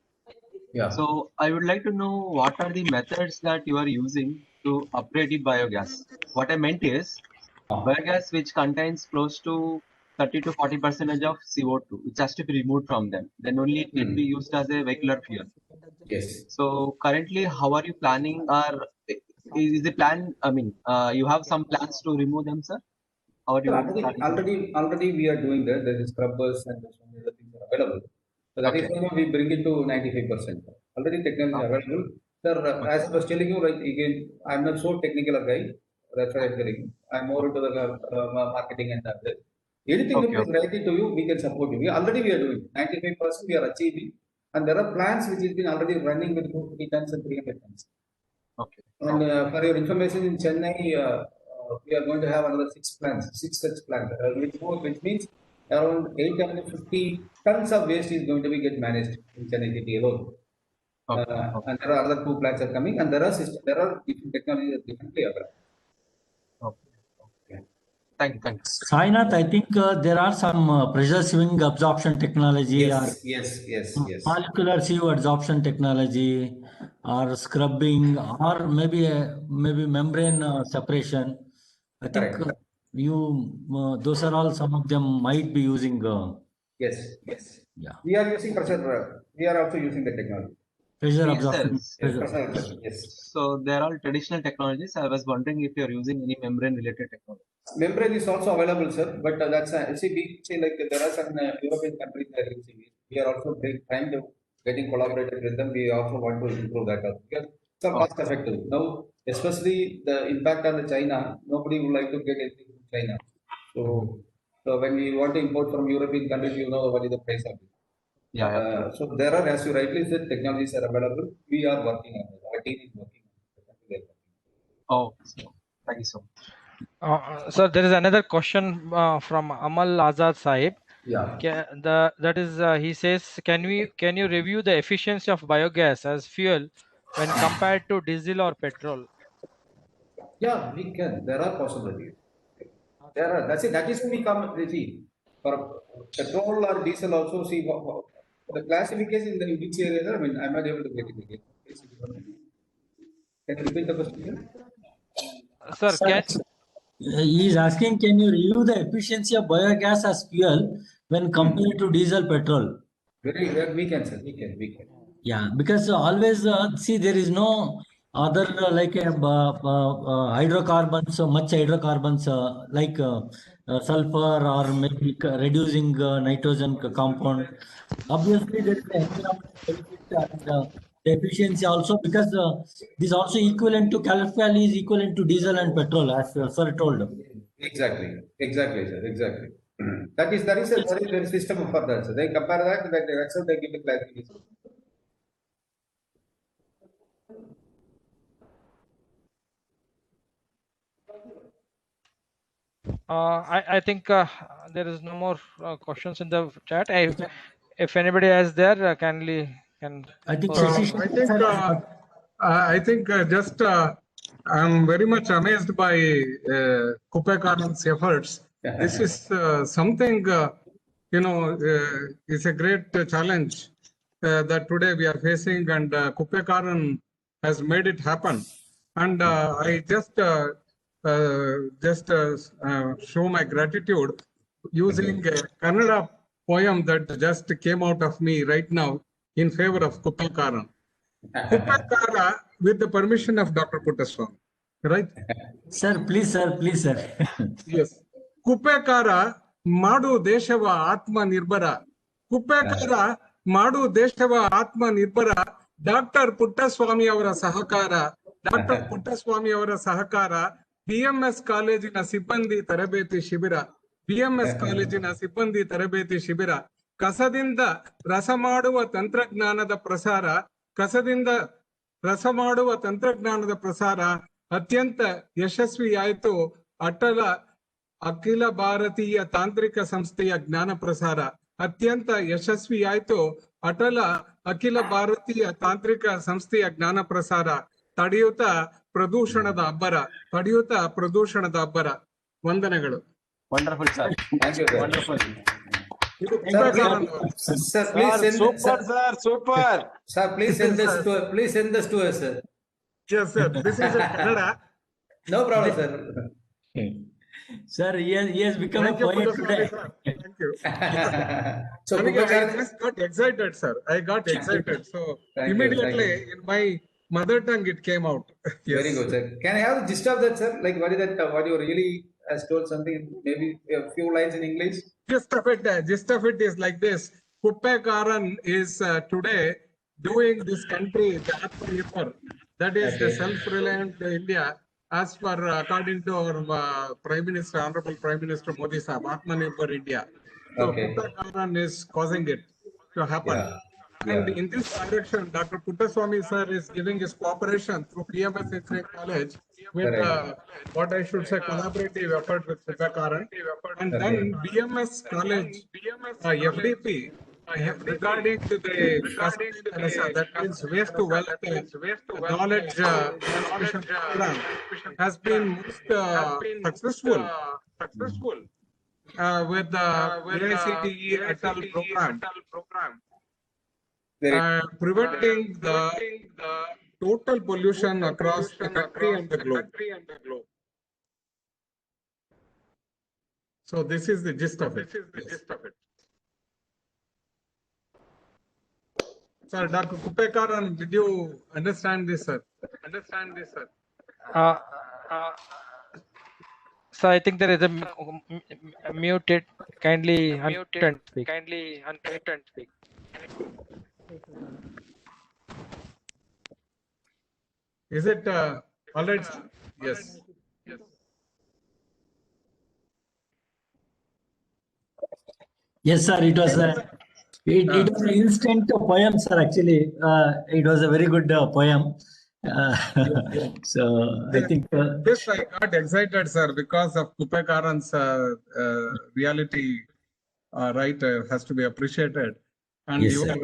Yeah. So I would like to know what are the methods that you are using to upgrade the biogas. What I meant is biogas which contains close to 30 to 40% of CO2, which has to be removed from them. Then only it can be used as a regular fuel. Yes. So currently, how are you planning? Or is the plan? I mean, you have some plans to remove them, sir? How are you Already we are doing that. There is scrubbers and so many other things are available. So that is why we bring it to 95%. Already technology available. Sir, as I was telling you, right again, I'm not so technical a guy. That's why I'm telling you. I'm more into the marketing and that. Anything that is related to you, we can support you. We are doing 95%. We are achieving, and there are plans which has been already running with 250 tons and 300 tons. Okay. And for your information, in Chennai, we are going to have another 6 such plants, which means around 850 tons of waste is going to be get managed in Chennai city alone. And there are other 2 plants are coming, and there are different technologies differently available. Okay. Thank you. Sainath, I think there are some pressure swing absorption technology Yes. molecular sieve adsorption technology or scrubbing or maybe membrane separation. I think those are all some of them might be using. Yes. Yeah. We are using pressure. We are also using the technology. Pressure absorption. Yes. So they are all traditional technologies. I was wondering if you are using any membrane related technology. Membrane is also available, sir, but that's we say like there are some European countries that are using it. We are also trying to getting collaborated with them. We also want to improve that because it's cost effective. Now, especially the impact on the China, nobody would like to get anything from China. So when we want to import from European countries, you know what is the price of it. Yeah. So there are, as you rightly said, technologies are available. We are working on it. Our team is working on it. Oh, thank you so much. Sir, there is another question from Amal Azad Sahib. Yeah. That is, he says, can you review the efficiency of biogas as fuel when compared to diesel or petrol? Yeah, we can. There are possibilities. There are. That's it. That is when we come. See, for petrol or diesel also. See, the classification in which area? I mean, I'm not able to get it again. Can you repeat the question? Sir, he is asking, can you review the efficiency of biogas as fuel when compared to diesel, petrol? Very well, we can, sir. We can. Yeah, because always see there is no other hydrocarbons, much hydrocarbons like sulfur or maybe reducing nitrogen compound. Obviously, there is the environmental benefit and the efficiency also because this also equivalent to calorific is equivalent to diesel and petrol, as sir told. Exactly, sir. Exactly. That is a very system for that. So they compare that. That's how they give the classification. I think there is no more questions in the chat. If anybody has there, kindly can. I think just I'm very much amazed by Kuppekaran's efforts. This is something is a great challenge that today we are facing, and Kuppekaran has made it happen. And I just show my gratitude using a Kannada poem that just came out of me right now in favor of Kuppekaran. Kuppekara, with the permission of Dr. Puttaswamy, right? Sir, please, sir, please, sir. Yes. Kuppekara Madu Deshava Atma Nirbara. Kuppekara Madu Deshava Atma Nirbara. Dr. Puttaswamy avara sahakara. Dr. Puttaswamy avara sahakara. BMS College in Sibbandi Tarabeti Shibira. BMS College in Sibbandi Tarabeti Shibira. Kasadinda Rasamaduva Tantragnanada Prasara. Kasadinda Rasamaduva Tantragnanada Prasara. ಅತ್ಯಂತ ಯಶಸ್ವಿ ಆಯಿತು ಅಖಿಲ ಭಾರತೀಯ ತಾಂತ್ರಿಕ ಸಂಸ್ಥೆಯ ಜ್ಞಾನ ಪ್ರಸಾರ. ಅತ್ಯಂತ ಯಶಸ್ವಿ ಆಯಿತು ಅಖಿಲ ಭಾರತೀಯ ತಾಂತ್ರಿಕ ಸಂಸ್ಥೆಯ ಜ್ಞಾನ ಪ್ರಸಾರ. ತಡೆಯುತ್ತಾ ಪ್ರದೂಷಣದ ಅಬ್ಬರ. ವಂದನೆಗಳು. Wonderful, sir. Thank you, sir. Wonderful. ಇದು ಕುಪ್ಪೇಕಾರನ್. Sir, please send Super. Sir, please send this to us, sir. Yes, sir. This is in Kannada. No problem, sir. Sir, he has become Thank a you, poet Puttaswamy, today. sir. Thank you. So, I Kuppekaran, just got excited, sir. I got excited. So Thank you, immediately in my mother tongue it came out. Yes. very good, sir. Can I have the gist of that, sir? Like, what is that? What you really has told something, maybe a few lines in English? Gist of it is like this. Kuppekaran is today doing this country the Atmanirbhar. That is the self-reliant India, as per according to our Prime Minister, Honorable Prime Minister Modi Sahab, Atmanirbhar India. So Okay. Kuppekaran is causing it to happen. Yeah. And in this direction, Dr. Puttaswamy sir is giving his cooperation through PMS Engineering College with what I should say collaborative effort with Kuppekaran. And then BMS College, FDP, regarding to the that means waste to wealth knowledge transmission program has been most successful with the AICTE Atal program. Preventing the total pollution across the country and the globe. So this is the gist of it. Sir, Dr. Kuppekaran, did you understand this, sir? So I think there is a muted. Kindly unmute and speak. Is it all right, sir? Yes. Yes, sir. It was it was an instant poem, sir. Actually, it was a very good poem. So I think This I got excited, sir, because of Kuppekaran's reality, right, has to be appreciated. And Yes, you sir.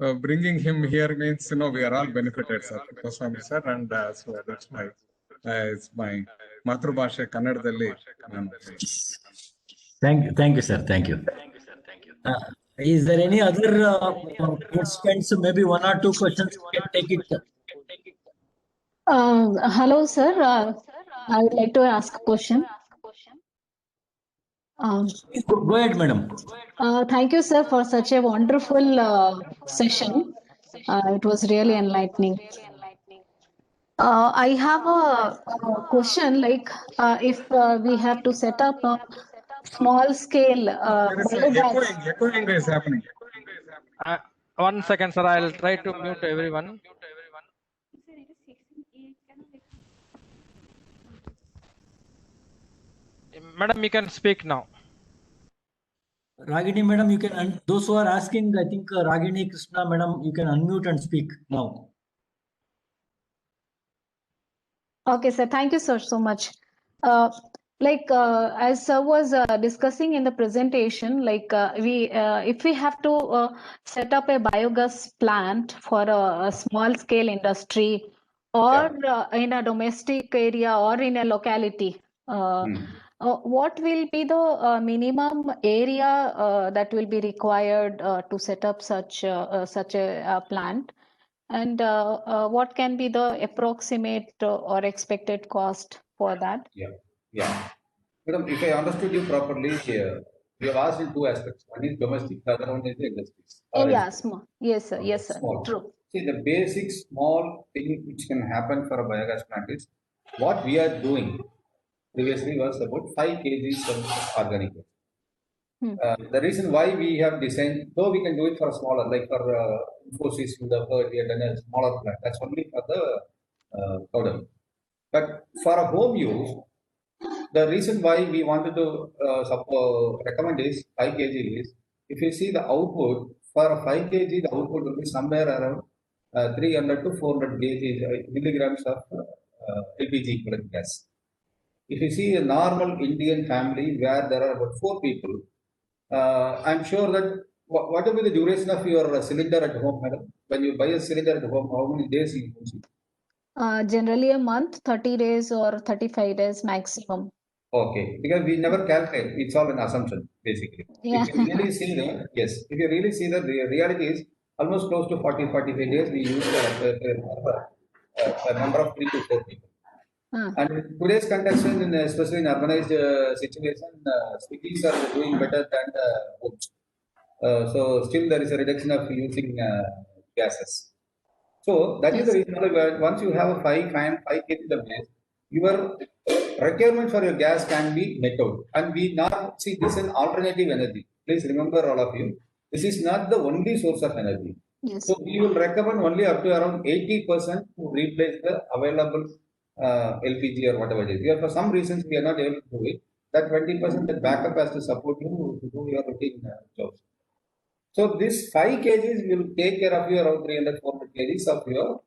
are bringing him here means, we are all benefited, sir, Goswami, sir. And so that's why it's my Matrubhasha Kannadadalli. Thank you, sir. Thank you. Is there any other participants? Maybe one or two questions. We can take it. Hello, sir. I would like to ask a question. Go ahead, madam. Thank you, sir, for such a wonderful session. It was really enlightening. I have a question, like if we have to set up a small scale There is biogas. echoing is happening. 1 second, sir. I'll try to mute everyone. Madam, you can speak now. Ragini, madam, you can. Those who are asking, I think Ragini Krishna, madam, you can unmute and speak now. Okay, sir. Thank you, sir, so much. As sir was discussing in the presentation, if we have to set up a biogas plant for a small scale industry or in a domestic area or in a locality, what will be the minimum area that will be required to set up such a plant? And what can be the approximate or expected cost for that? Yeah. Madam, if I understood you properly, you have asked in two aspects. One is domestic, the other one is the industries. Yeah, small. Yes, sir. Yes, sir. Small. True. See, the basic small thing which can happen for a biogas plant is what we are doing previously was about 5 kgs of organic waste. The reason why we have designed, though we can do it for a smaller, like for Infosys, we have done a smaller plant. That's only for the powder. But for a home use, the reason why we wanted to recommend is 5 kg is, if you see the output, for a 5 kg, the output will be somewhere around 300 to 400 milligrams of LPG equivalent gas. If you see a normal Indian family where there are about 4 people, I'm sure that what will be the duration of your cylinder at home, madam? When you buy a cylinder at home, how many days you use it? Generally a month, 30 days or 35 days maximum. Okay, because we never calculate, it's all an assumption, basically. Yeah. If you really see that, yes, if you really see that the reality is almost close to 40-45 days, we use a number of 3 to 4 people. And in today's context, especially in urbanized situation, cities are doing better than homes. So still there is a reduction of using gases. So that is the reason why once you have a 5 kg of gas, your requirement for your gas can be met out. And we now see this is an alternative energy. Please remember, all of you, this is not the only source of energy. Yes. So we will recommend only up to around 80% to replace the available LPG or whatever it is. For some reasons we are not able to do it. That 20% that backup has to support you to do your routine jobs. So this 5 kgs will take care of you around 300-400 kgs of your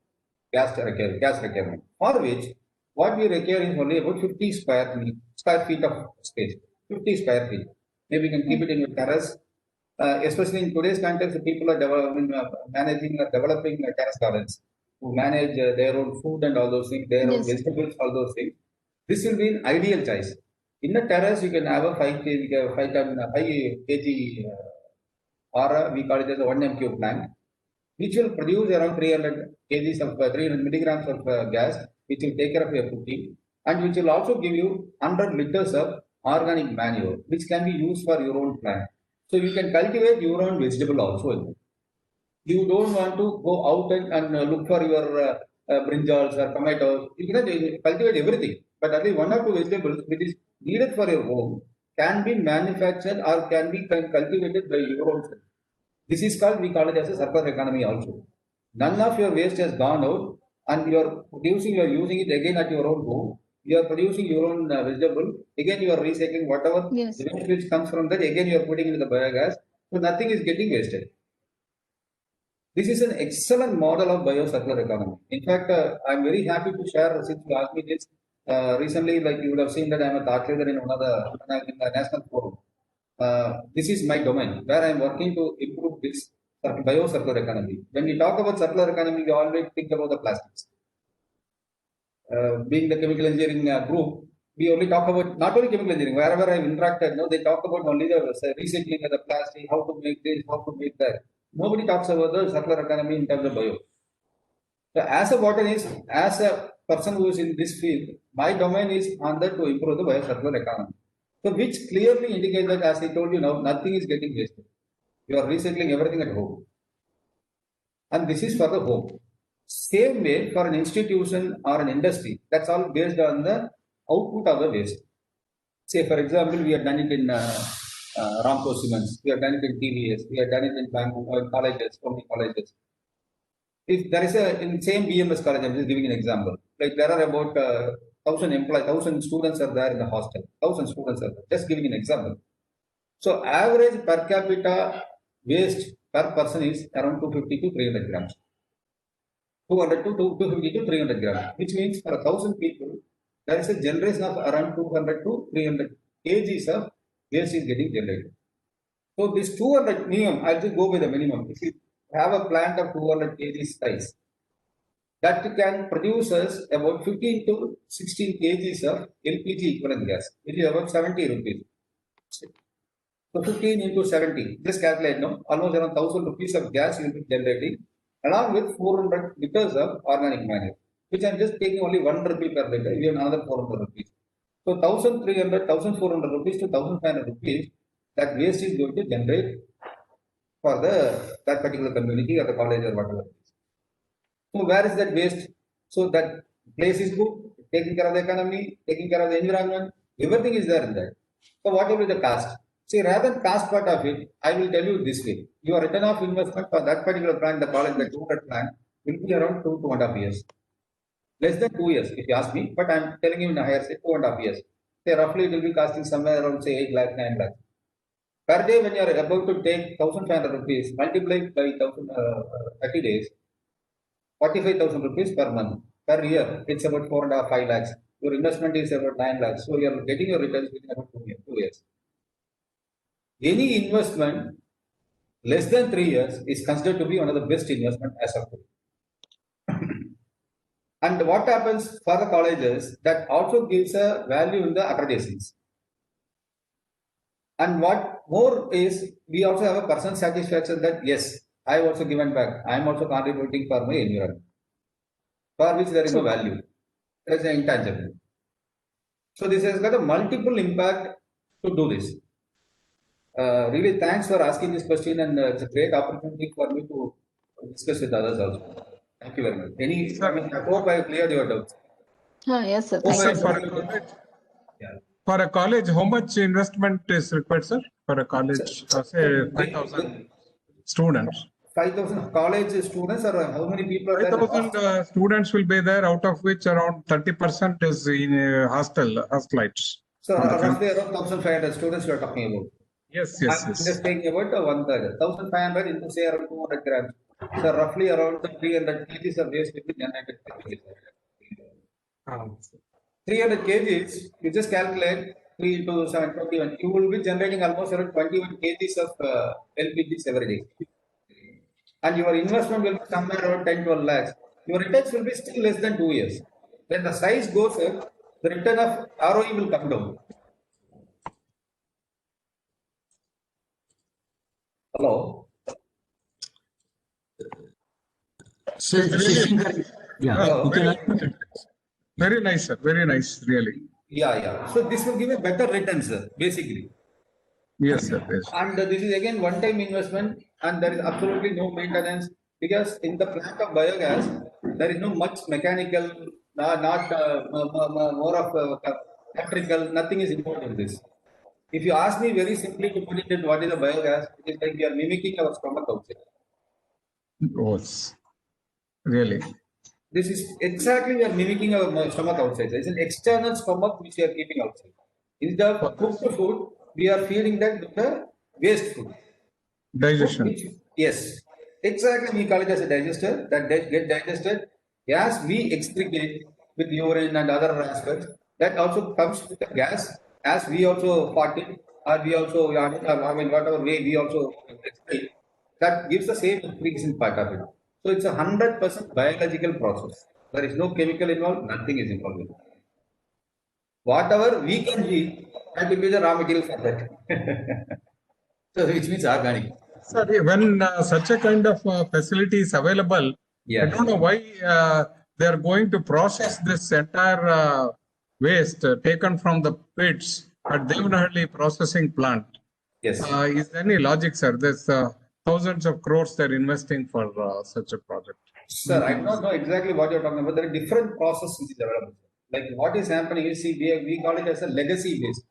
gas requirement. For which what we require is only about 50 square feet of space. 50 square feet. Maybe you can keep it in your terrace. Especially in today's context, the people are managing or developing terrace gardens to manage their own food and all those things, their own vegetables, all those things. This will be an ideal choice. In the terrace, you can have a 5 kg or we call it as a 1 MQ plant, which will produce around 300 kgs of 300 milligrams of gas, which will take care of your cooking, and which will also give you 100 liters of organic manure, which can be used for your own plant. So you can cultivate your own vegetable also. You don't want to go out and look for your brinjals or tomatoes. You cannot cultivate everything, but at least 1 or 2 vegetables which is needed for your home can be manufactured or can be cultivated by your own self. This is called, we call it as a circular economy also. None of your waste has gone out and you are producing, you are using it again at your own home. You are producing your own vegetable. Again, you are recycling whatever waste which comes from that. Again, you are putting into the biogas. So nothing is getting wasted. This is an excellent model of biocircular economy. In fact, I'm very happy to share, since you asked me this, recently, like you would have seen that I'm a thought leader in one of the national forum. This is my domain where I'm working to improve this biocircular economy. When we talk about circular economy, we always think about the plastics. Being the chemical engineering group, we only talk about not only chemical engineering. Wherever I've interacted, they talk about only the recycling of the plastic, how to make this, how to make that. Nobody talks about the circular economy in terms of bio. So as a botanist, as a person who is in this field, my domain is on that to improve the biocircular economy. So which clearly indicates that, as I told you now, nothing is getting wasted. You are recycling everything at home. And this is for the home. Same way for an institution or an industry, that's all based on the output of the waste. Say, for example, we have done it in Ramco Siemens, we have done it in TVS, we have done it in colleges, so many colleges. If there is in same BMS college, I'm just giving an example. Like there are about 1,000 students are there in the hostel. 1,000 students are there. Just giving an example. So average per capita waste per person is around 250 to 300 grams. 200 to 250 to 300 grams, which means for 1,000 people, there is a generation of around 200 to 300 kgs of waste is getting generated. So this 200 minimum, I'll just go with the minimum. If you have a plant of 200 kg size, that can produce us about 15 to 16 kgs of LPG equivalent gas, which is about 70 rupees. So 15 into 70, just calculate now, almost around 1000 rupees of gas you will be generating along with 400 liters of organic manure, which I am just taking only 1 rupee per liter, you have another 400 rupees. So 1300, 1400 rupees to 1500 rupees, that waste is going to generate for that particular community or the college or whatever. So where is that waste? So that place is good, taking care of the economy, taking care of the environment, everything is there in that. So what will be the cost? See, rather than cost part of it, I will tell you this way. Your return of investment for that particular plant, the college, the 200 plant, will be around 2.5 years. Less than 2 years, if you ask me, but I'm telling you in a higher say 2.5 years. Say roughly it will be costing somewhere around say 8 lakh, 9 lakh. Per day, when you are about to take 1500 rupees, multiplied by 30 days, 45,000 rupees per month. Per year, it's about 4.5, 5 lakhs. Your investment is about 9 lakhs. So you are getting your returns within about 2 years. Any investment less than 3 years is considered to be one of the best investment as of today. And what happens for the colleges, that also gives a value in the accreditations. And what more is, we also have a personal satisfaction that yes, I have also given back. I am also contributing for my environment, for which there is no value. There is an intangible. So this has got a multiple impact to do this. Really, thanks for asking this question, and it's a great opportunity for me to discuss with others also. Thank you very much. I hope I cleared your doubts. Yes, sir. Sir, Thank you. for a college, how much investment is required, sir? For a college, say 5,000 students. 5,000 college students, or how many people are there? 5,000 students will be there, out of which around 30% is in hostelites. So roughly around 1,500 students you are talking about. Yes. I'm just taking about 1/3. 1,500 into say around 200 grams. So roughly around 300 kgs of waste will be generated. 300 kgs, you just calculate 3 into 7, 21. You will be generating almost around 21 kgs of LPGs every day. And your investment will be somewhere around 10, 12 lakhs. Your returns will be still less than 2 years. When the size goes up, the return of ROE will come down. Hello? Very nice, sir. Very nice, really. Yeah. So this will give a better return, sir, basically. Yes, sir. Yes. And this is again one-time investment, and there is absolutely no maintenance, because in the plant of biogas, there is no much mechanical, not more of electrical, nothing is involved in this. If you ask me very simply to put it in what is a biogas, it is like we are mimicking our stomach outside. Was really. This is exactly we are mimicking our stomach outside. There is an external stomach which we are keeping outside. Instead of cooked food, we are feeding that with the waste food. Digestion. Yes, exactly. We call it as a digester that get digested. As we excrete with urine and other aspects, that also comes with the gas. As we also fart it, or we also, whatever way we also excrete, that gives the same excretion part of it. So it's 100% biological process. There is no chemical involved, nothing is involved in it. Whatever we can eat, that will be the raw material for that. So which means organic. Sir, when such a kind of facility is available, I don't know why they are going to process this entire waste taken from the pits at Devanahalli processing plant. Yes. Is there any logic, sir? There's thousands of crores they're investing for such a project. Sir, I don't know exactly what you're talking about. There are different processes which is available. Like what is happening is, see, we call it as a legacy waste.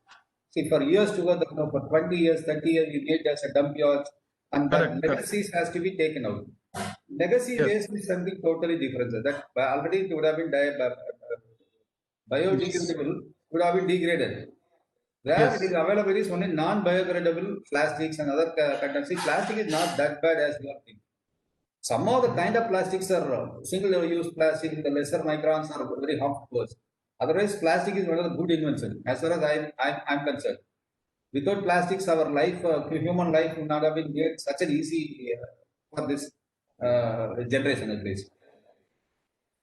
See, for years together, for 20 years, 30 years, we get as a dump yards, and that legacies has to be taken out. Legacy waste is something totally different. Sir. That already it would have been biodegradable, would have been degraded. Where it is available is only non-biodegradable plastics and other contents. See, plastic is not that bad as we are thinking. Some of the kind of plastics are single-use plastic, the lesser microns are very harmful to us. Otherwise, plastic is one of the good inventions, as far as I'm concerned. Without plastics, our life, human life, would not have been made such an easy for this generation at least.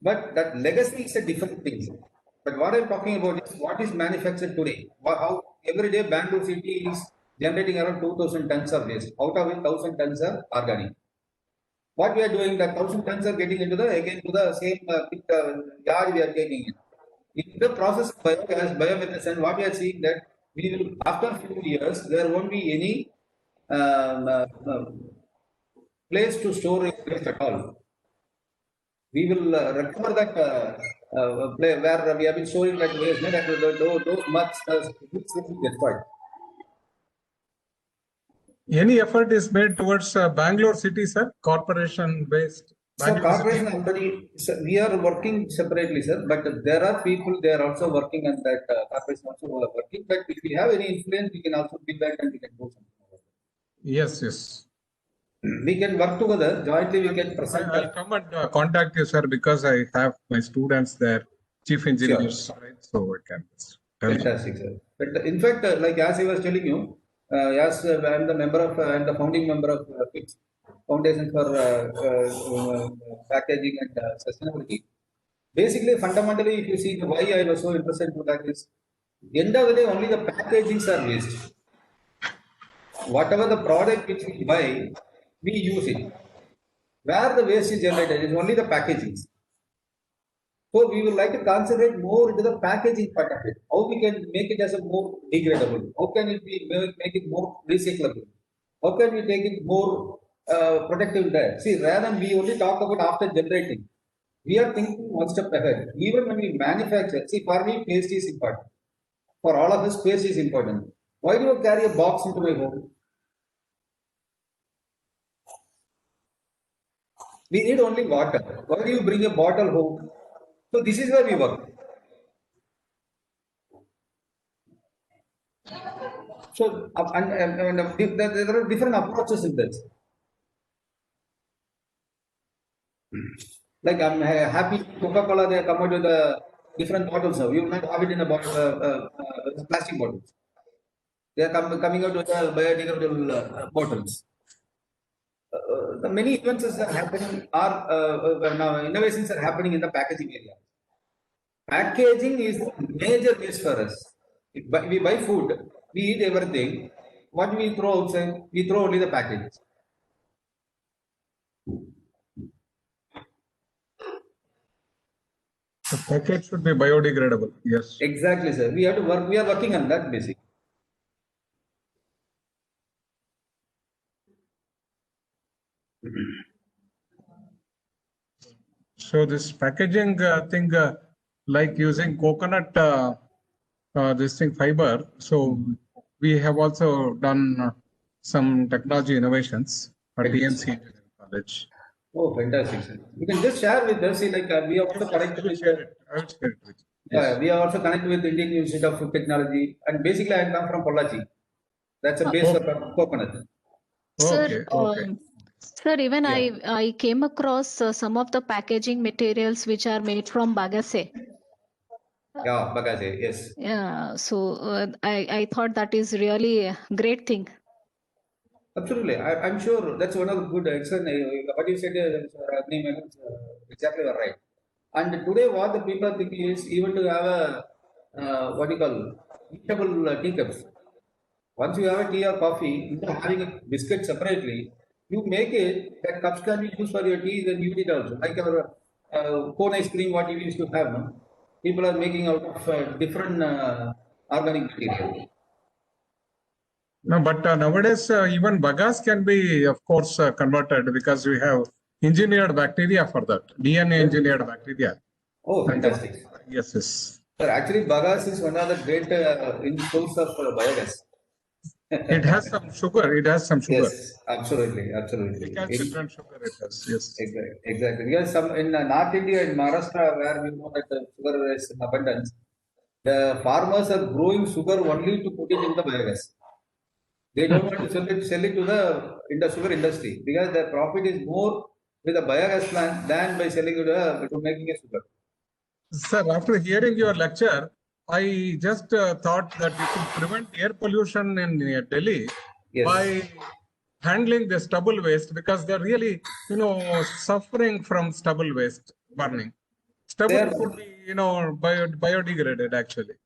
But that legacy is a different thing. But what I'm talking about is what is manufactured today. How every day Bangalore city is generating around 2,000 tons of waste. Out of it, 1,000 tons are organic. What we are doing, that 1,000 tons are getting into the same yard we are taking it. In the process of biomethane, and what we are seeing that we will, after a few years, there won't be any place to store waste at all. We will recover that where we have been storing that waste, that those much will be destroyed. Any effort is made towards Bangalore city, sir? Corporation based. So corporation already, we are working separately, sir, but there are people, they are also working on that, corporation also working, but if we have any influence, we can also be back and we can do something. Yes, yes. We can work together, jointly we can present. I'll come and contact you, sir, because I have my students there, chief engineers, right? So I can help. Fantastic, sir. But in fact, like as I was telling you, as I am the member of, I am the founding member of FIPS, Foundation for Packaging and Sustainability. Basically, fundamentally, if you see why I was so interested in that is, end of the day, only the packagings are waste. Whatever the product which we buy, we use it. Where the waste is generated is only the packagings. So we would like to concentrate more into the packaging part of it. How we can make it as a more degradable? How can it be make it more recyclable? How can we take it more protective there? See, rather than we only talk about after generating, we are thinking one step ahead. Even when we manufacture, see, for me, paste is important. For all of us, paste is important. Why do you carry a box into my home? We need only water. Why do you bring a bottle home? So this is where we work. So there are different approaches in this. Like I'm happy Coca-Cola, they come out with the different bottles now. You will not have it in a bottle, plastic bottles. They are coming out with biodegradable bottles. The many influences are happening, now innovations are happening in the packaging area. Packaging is the major waste for us. If we buy food, we eat everything. What we throw outside, we throw only the package. The package should be biodegradable. Yes. Exactly, sir. We have to work. We are working on that basically. So this packaging thing, like using coconut, this thing fiber. So we have also done some technology innovations at TMC Engineering College. Oh, fantastic, sir. You can just share with us. See, like we are also connected with. I will share it with you. Yeah, we are also connected with Indian Institute of Food Technology, and basically I come from Pollachi. That's a base of coconut. Okay, Sir, okay. sir, even Yeah. I came across some of the packaging materials which are made from bagasse. Yeah, bagasse, yes. Yeah, so I thought that is really a great thing. Absolutely. I'm sure that's one of the good excellent. What you said, exactly right. And today, what the people are thinking is even to have a what you call eatable teacups. Once you have a tea or coffee, instead of having a biscuit separately, you make it that cups can be used for your tea, then you eat it also. Like our cone ice cream, what you used to have. No? People are making out of different organic material. No, but nowadays even bagasse can be, of course, converted because we have engineered bacteria for that, DNA engineered bacteria. Oh, fantastic. Yes, yes. Sir, actually, bagasse is one of the great source of biogas. It has some sugar. It has some sugar. Yes, absolutely, absolutely. Recalcitrant sugar it has. Yes. Exactly, exactly. Because some in North India, in Maharashtra, where we know that the sugar is in abundance, the farmers are growing sugar only to put it in the biogas. They don't want to sell it to the sugar industry because the profit is more with the biogas plant than by selling it to making a sugar. Sir, after hearing your lecture, I just thought that we could prevent air pollution in Delhi Yes. by handling the stubble waste because they're really, suffering from stubble waste burning. stubble could be, biodegraded actually.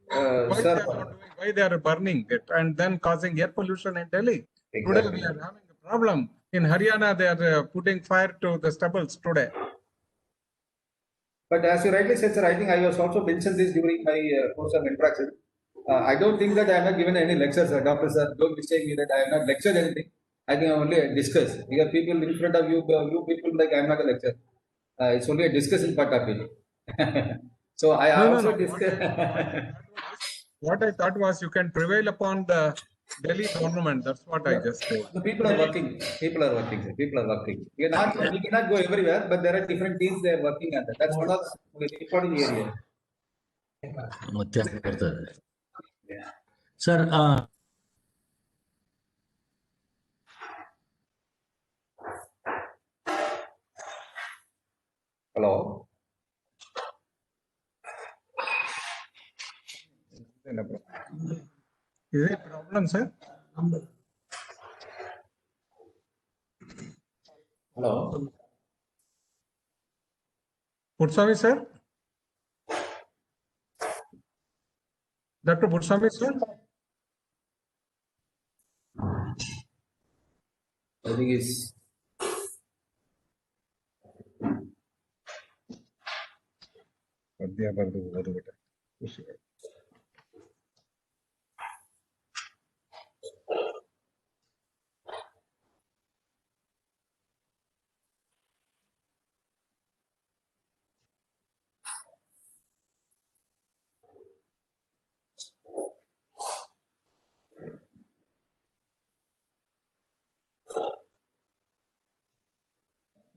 Why they are Sir, not doing, why they are burning it and then causing air pollution in Delhi? Today exactly. we are having a problem. In Haryana, they are putting fire to the stubbles today. But as you rightly said, sir, I think I was also mentioned this during my course of interaction. I don't think that I have not given any lectures, Doctor Sir. Don't mistake me that I have not lectured anything. I think I only discussed. We have people in front of you, you people like I am not a lecturer. It's only a discussion part of it. So I No. also discussed. What I thought was you can prevail upon the Delhi government. That's what I just said. The people are working. People are working. Sir. People are working. We cannot go everywhere, but there are different teams they are working on that. That's one of the important area. ಮತ್ತೆ ಬರ್ತದೆ. Yeah. Sir, Hello. Is it a problem, sir? Hello. Putsami, sir? Dr. Putsami, sir? I think it's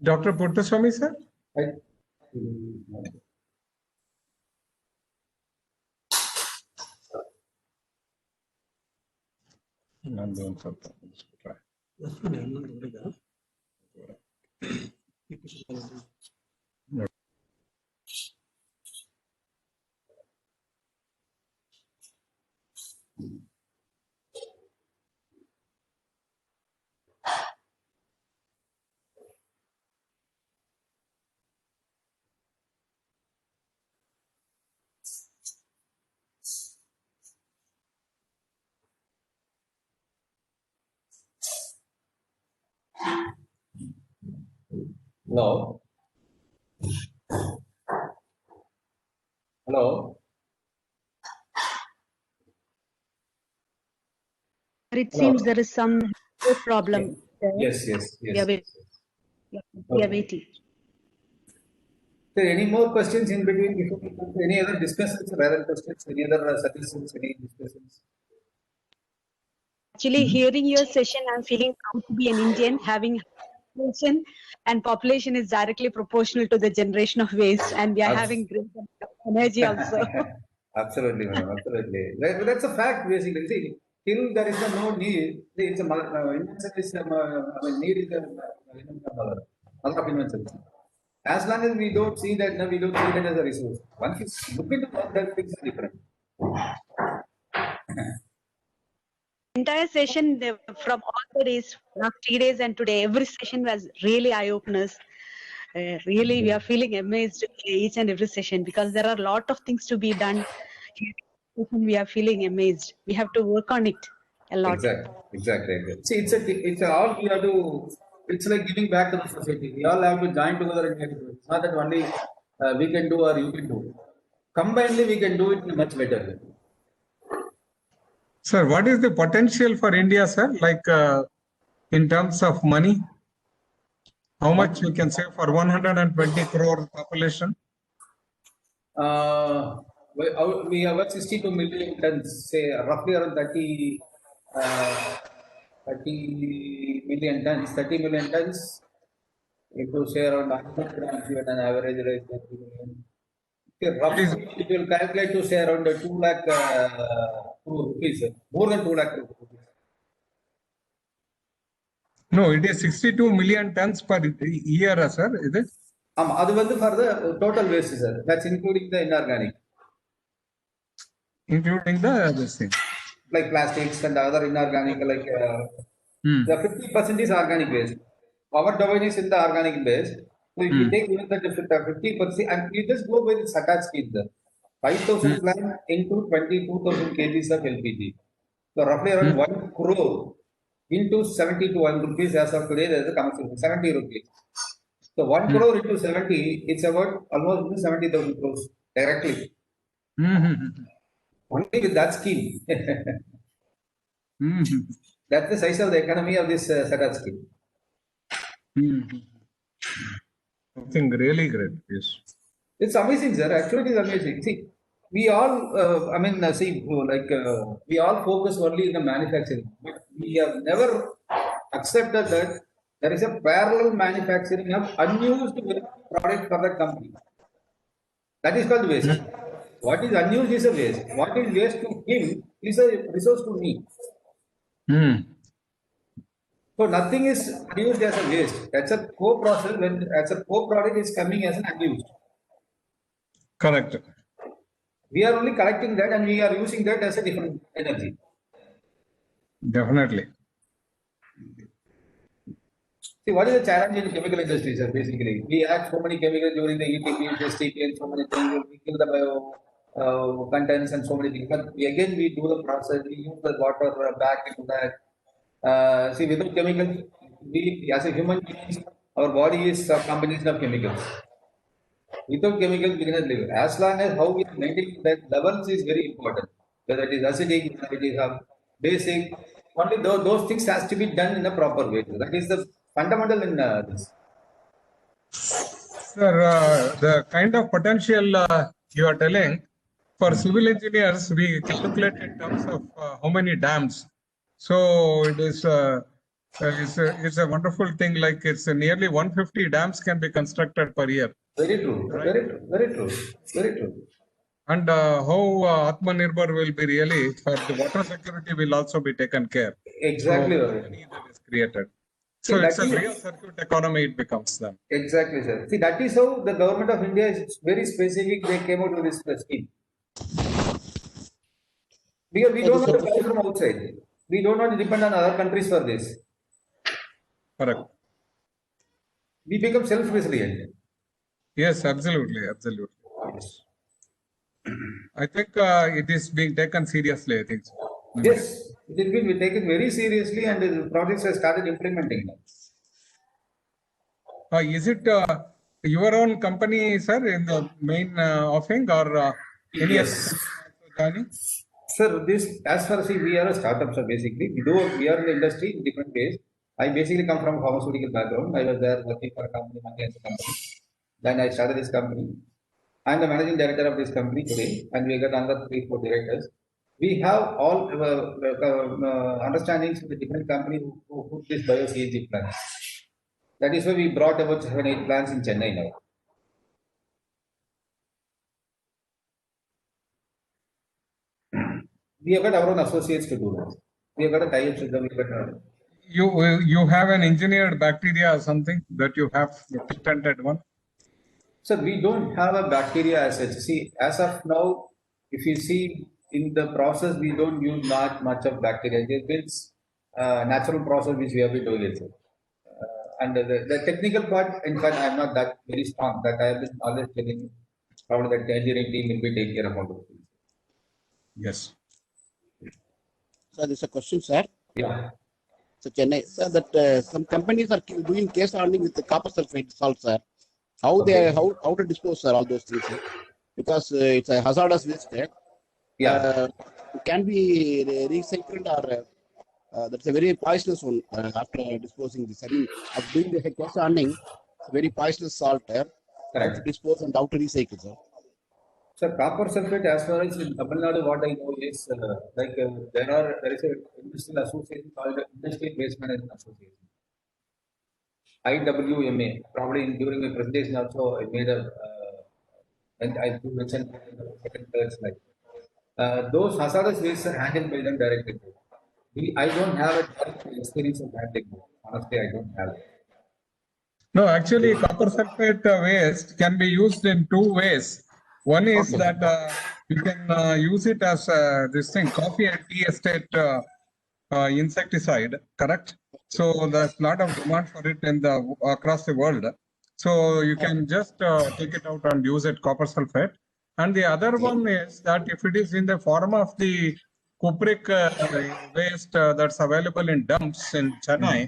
Dr. Puttaswamy, sir? Hello. Hello. It Hello. seems there is some problem. there. Yes. We are waiting. So any more questions in between before we come to any other discussions, rather questions, any other suggestions, any discussions? Actually, hearing your session, I'm feeling proud to be an Indian, having population, and population is directly proportional to the generation of waste, and we are having great energy also. Absolutely, ma'am. Absolutely. That's a fact, basically. See, till there is no need, it's a invention is need is a mother of invention. As long as we don't see that, no, we don't see that as a resource. Once you look into that, things are different. Entire session from all the days, last 3 days and today, every session was really eye-openers. Really, we are feeling amazed each and every session because there are a lot of things to be done. We are feeling amazed. We have to work on it a lot. Exactly. See, it's all we have to. It's like giving back to the society. We all have to join together and get it. It's not that only we can do or you can do. Combinedly, we can do it much better. Sir, what is the potential for India, sir? Like in terms of money, how much we can save for 120 crore population? We have about 62 million tons, say roughly around 30 million tons. 30 million tons. If you say around 100 grams, you have an average rate of 30 million. Okay, roughly, it will calculate to say around 2 lakh crore rupees, more than 2 lakh crore rupees. No, it is 62 million tons per year, sir, is it? That's for the total waste, sir. That's including the inorganic. Including this thing. Like plastics and other inorganic, like the 50% is organic waste. Our domain is in the organic waste. So if you take even the 50%, and you just go by the SATAT scheme, the 5,000 plant into 22,000 kgs of LPG. So roughly around 1 crore into 70 to 1 rupees as of today, there is a commercial 70 rupees. So 1 crore into 70, it's about almost 70,000 crores directly. Only with that scheme. That's the size of the economy of this SATAT scheme. Something really great. Yes. It's amazing, sir. Actually, it is amazing. See, we all, we all focus only in the manufacturing. But we have never accepted that there is a parallel manufacturing of unused product for that company. That is called waste. What is unused is a waste. What is waste to him is a resource to me. So nothing is used as a waste. That's a co-process when as a co-product is coming as an unused. Correct. We are only collecting that and we are using that as a different energy. Definitely. See, what is the challenge in chemical industry, sir? Basically, we add so many chemicals during the ETP, STP, and so many things. We kill the bio contents and so many things. But we do the process. We use the water back into that. See, without chemicals, we as a human beings, our body is a combination of chemicals. Without chemicals, we cannot live. As long as how we maintain that levels is very important. Whether it is acidic, whether it is basic, only those things has to be done in a proper way. That is the fundamental in this. Sir, the kind of potential you are telling, for civil engineers, we calculate in terms of how many dams. So it is it's a wonderful thing. Like it's nearly 150 dams can be constructed per year. Very true. Right? Very true. Very true. Very true. And how Atmanirbhar will be really for the water security will also be taken care. Exactly. So money that is created. So it's a real circuit economy. It becomes then. Exactly, sir. See, that is how the government of India is very specific. They came out with this scheme. Because we don't want to buy from outside. We don't want to depend on other countries for this. Correct. We become self-resilient. Yes, absolutely, absolutely. Yes. I think it is being taken seriously. I think so. Yes, it is being taken very seriously, and the projects have started implementing them. Is it your own company, sir, in the main offering, or any yes, other sir? This, as far as we are a startup, sir. Basically, we are in the industry in different ways. I basically come from a pharmaceutical background. I was there working for a company, Then I started this company. I am the managing director of this company today, and we got another 3-4 directors. We have all understandings with the different companies who put this bio-CNG plants. That is why we brought about 7-8 plants in Chennai now. We have got our own associates to do that. We have got a tie-up with them. You have an engineered bacteria or something that you have patented one? Sir, we don't have a bacteria as such. See, as of now, if you see in the process, we don't use not much of bacteria. It's natural process which we have been doing it. And the technical part, in fact, I am not that very strong. That I have been always telling you. Probably that engineering team will be taking care of all those things. Yes. So there's a question, sir. Yeah. So Chennai, sir, that some companies are doing case hardening with the copper sulfate salt, sir. How to dispose, sir, all those things, sir? Because it's a hazardous waste. Yeah. Can be recycled, or that's a very poisonous one after disposing this. I mean, of doing the case hardening, it's a very poisonous salt. Correct. How to dispose and how to recycle, sir. So copper sulfate, as far as in Tamil Nadu, what I know is there is an industrial association called Industrial Waste Management Association. IWMA. Probably during my presentation also I made and I mentioned second third slide. Those hazardous wastes are handled by them directly. I don't have a experience of handling them. Honestly, I don't have it. No, actually, copper sulfate waste can be used in 2 ways. One is that you can use it as this thing, coffee and tea estate insecticide, correct? So there's a lot of demand for it in across the world. So you can just take it out and use it, copper sulfate. And the other one is that if it is in the form of the cupric waste that's available in dumps in Chennai.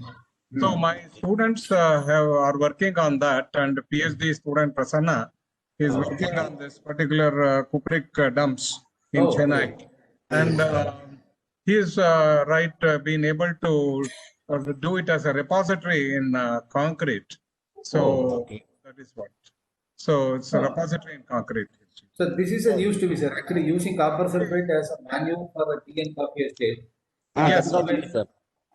So my students are working on that, and PhD student Prasanna is working on this particular cupric dumps in Chennai. And he is being able to do it as a repository in concrete. So that is what. So it's a repository in concrete. So this is a news to me, sir. Actually, using copper sulfate as a manure for the tea and coffee estate. Yes, sir.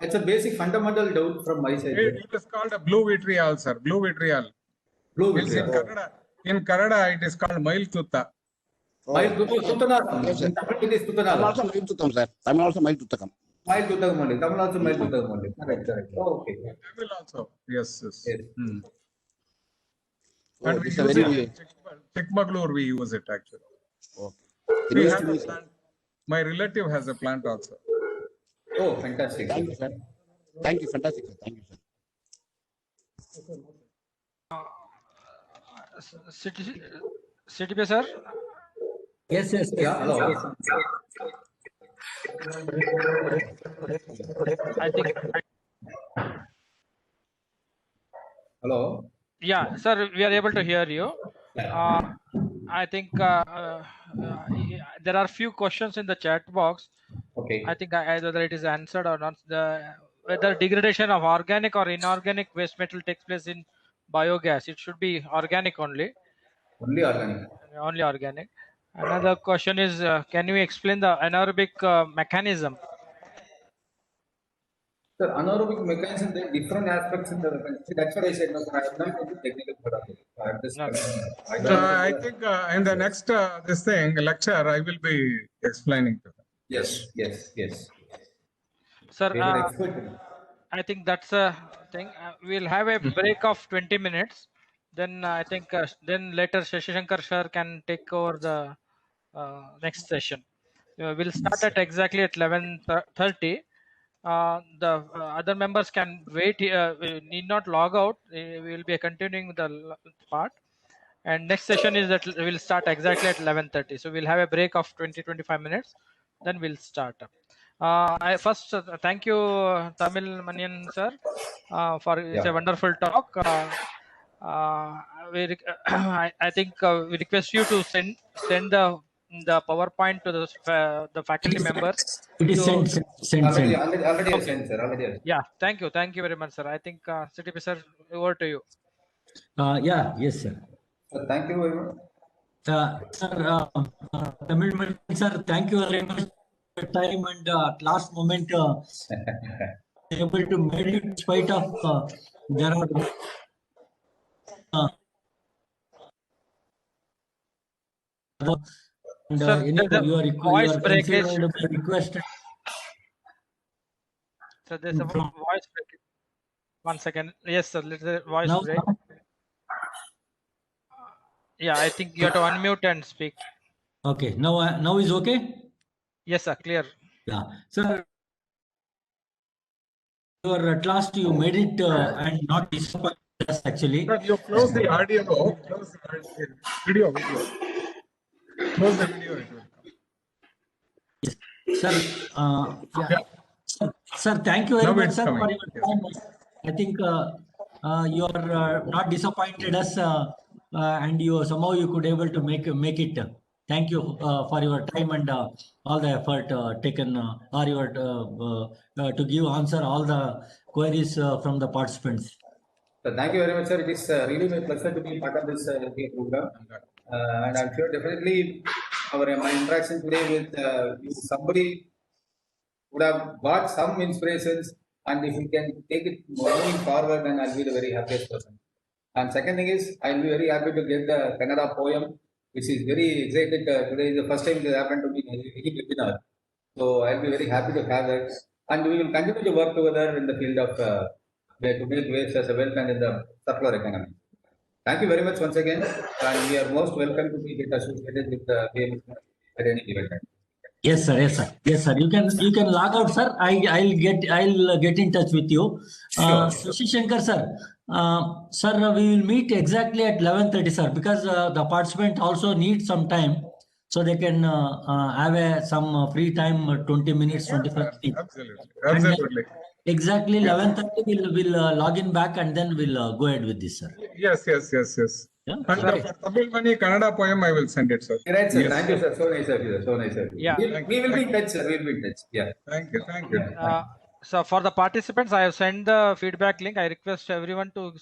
It's a basic fundamental doubt from my side. It is called a blue vitriol, sir. Blue vitriol. Blue It's in vitriol. Kannada. In Kannada, it is called Mail Tutta. Mild Tuttanagam. Yes, sir. In Tamil, it is Tamil Tuttanagam. also mild tutam, sir. Tamil also mild tutakam. Mild Tuttanagam only. Tamil also mild Tuttanagam only. Correct, correct. Okay. Tamil also. Yes, yes. Yes. Oh, And we this use is it a very in Chikmagalur, we use it actually. okay. We News have to a me, sir. plant. My relative has a plant also. Oh, fantastic. Thank you, sir. Thank you, fantastic, sir. Thank you, sir. CTP, sir? Yes, yes, yes. Yeah, hello. I think, Hello. yeah, sir, we are able to hear you. I think there are few questions in the chat box. Okay. I think whether it is answered or not. Whether degradation of organic or inorganic waste metal takes place in biogas, it should be organic only. Only organic. Only organic. Another question is, can you explain the anaerobic mechanism? Sir, anaerobic mechanism, there are different aspects in the mechanism. That's what I said. No, I am not into technical part of it. I'm just, No. I think in the next lecture, I will be explaining to them. Yes, yes, yes. Sir, They were expert. I think that's a thing. We'll have a break of 20 minutes. Then I think then later Shashi Shankar sir can take over the next session. We'll start at exactly at 11:30. The other members can wait. Need not log out. We will be continuing the part. And next session is that we'll start exactly at 11:30. So we'll have a break of 20-25 minutes. Then we'll start. I first thank you, Tamil Manian sir, for it's a wonderful talk. I think we request you to send the PowerPoint to the faculty members. It is So- sent. Already I sent, sir. Already I sent. Yeah, thank you very much, sir. I think CTP sir, over to you. Yeah, yes, sir. Sir, thank you very much. Sir, Tamil Manian sir, thank you very much for your time and at last moment able to make it in spite of there are and Sir, anyhow, the you are voice breakage. requested. So there's a From- voice break. 1 second. Yes, sir. Little voice Now, break. Yeah, I think you have to unmute and speak. okay, now is okay. Yes, sir. Clear. Yeah, sir. You are at last you made it and not disappointed us actually. Sir, you close the audio. Close the video. Close the video. It will come. Sir, Yeah. sir, thank you very Now much, it's sir, for coming. your time. I think you are not disappointed us, and you somehow you could able to make it. Thank you for your time and all the effort taken, or your to give answer all the queries from the participants. So thank you very much, sir. It is really my pleasure to be part of this program. And I'm sure definitely my interaction today with somebody would have got some inspirations, and if you can take it moving forward, then I'll be the very happiest person. And second thing is, I'll be very happy to get the Kannada poem, which is very excited. Today is the first time it happened to me in any webinar. So I'll be very happy to have that. And we will continue to work together in the field of to make waste as a wealth and in the circular economy. Thank you very much once again, and we are most welcome to be associated with the BMS at any given time. Yes, sir. Yes, sir. Yes, sir. You can log out, sir. I'll get in touch with you. Sure. Shashi Shankar, sir. Sir, we will meet exactly at 11:30, sir, because the participant also needs some time, so they can have some free time, 20 minutes, 25 minutes. Absolutely, And absolutely. exactly 11:30, we'll log in back and then we'll go ahead with this, sir. Yes. Yeah. And Okay. for Tamil Mani Kannada poem, I will send it, sir. Right, sir. Yes. Thank you, sir. So nice of you, sir. So nice of you. Yeah. We will be in touch, sir. We will be in touch. Yeah. Thank you, thank you. So for the participants, I have sent the feedback link. I request everyone to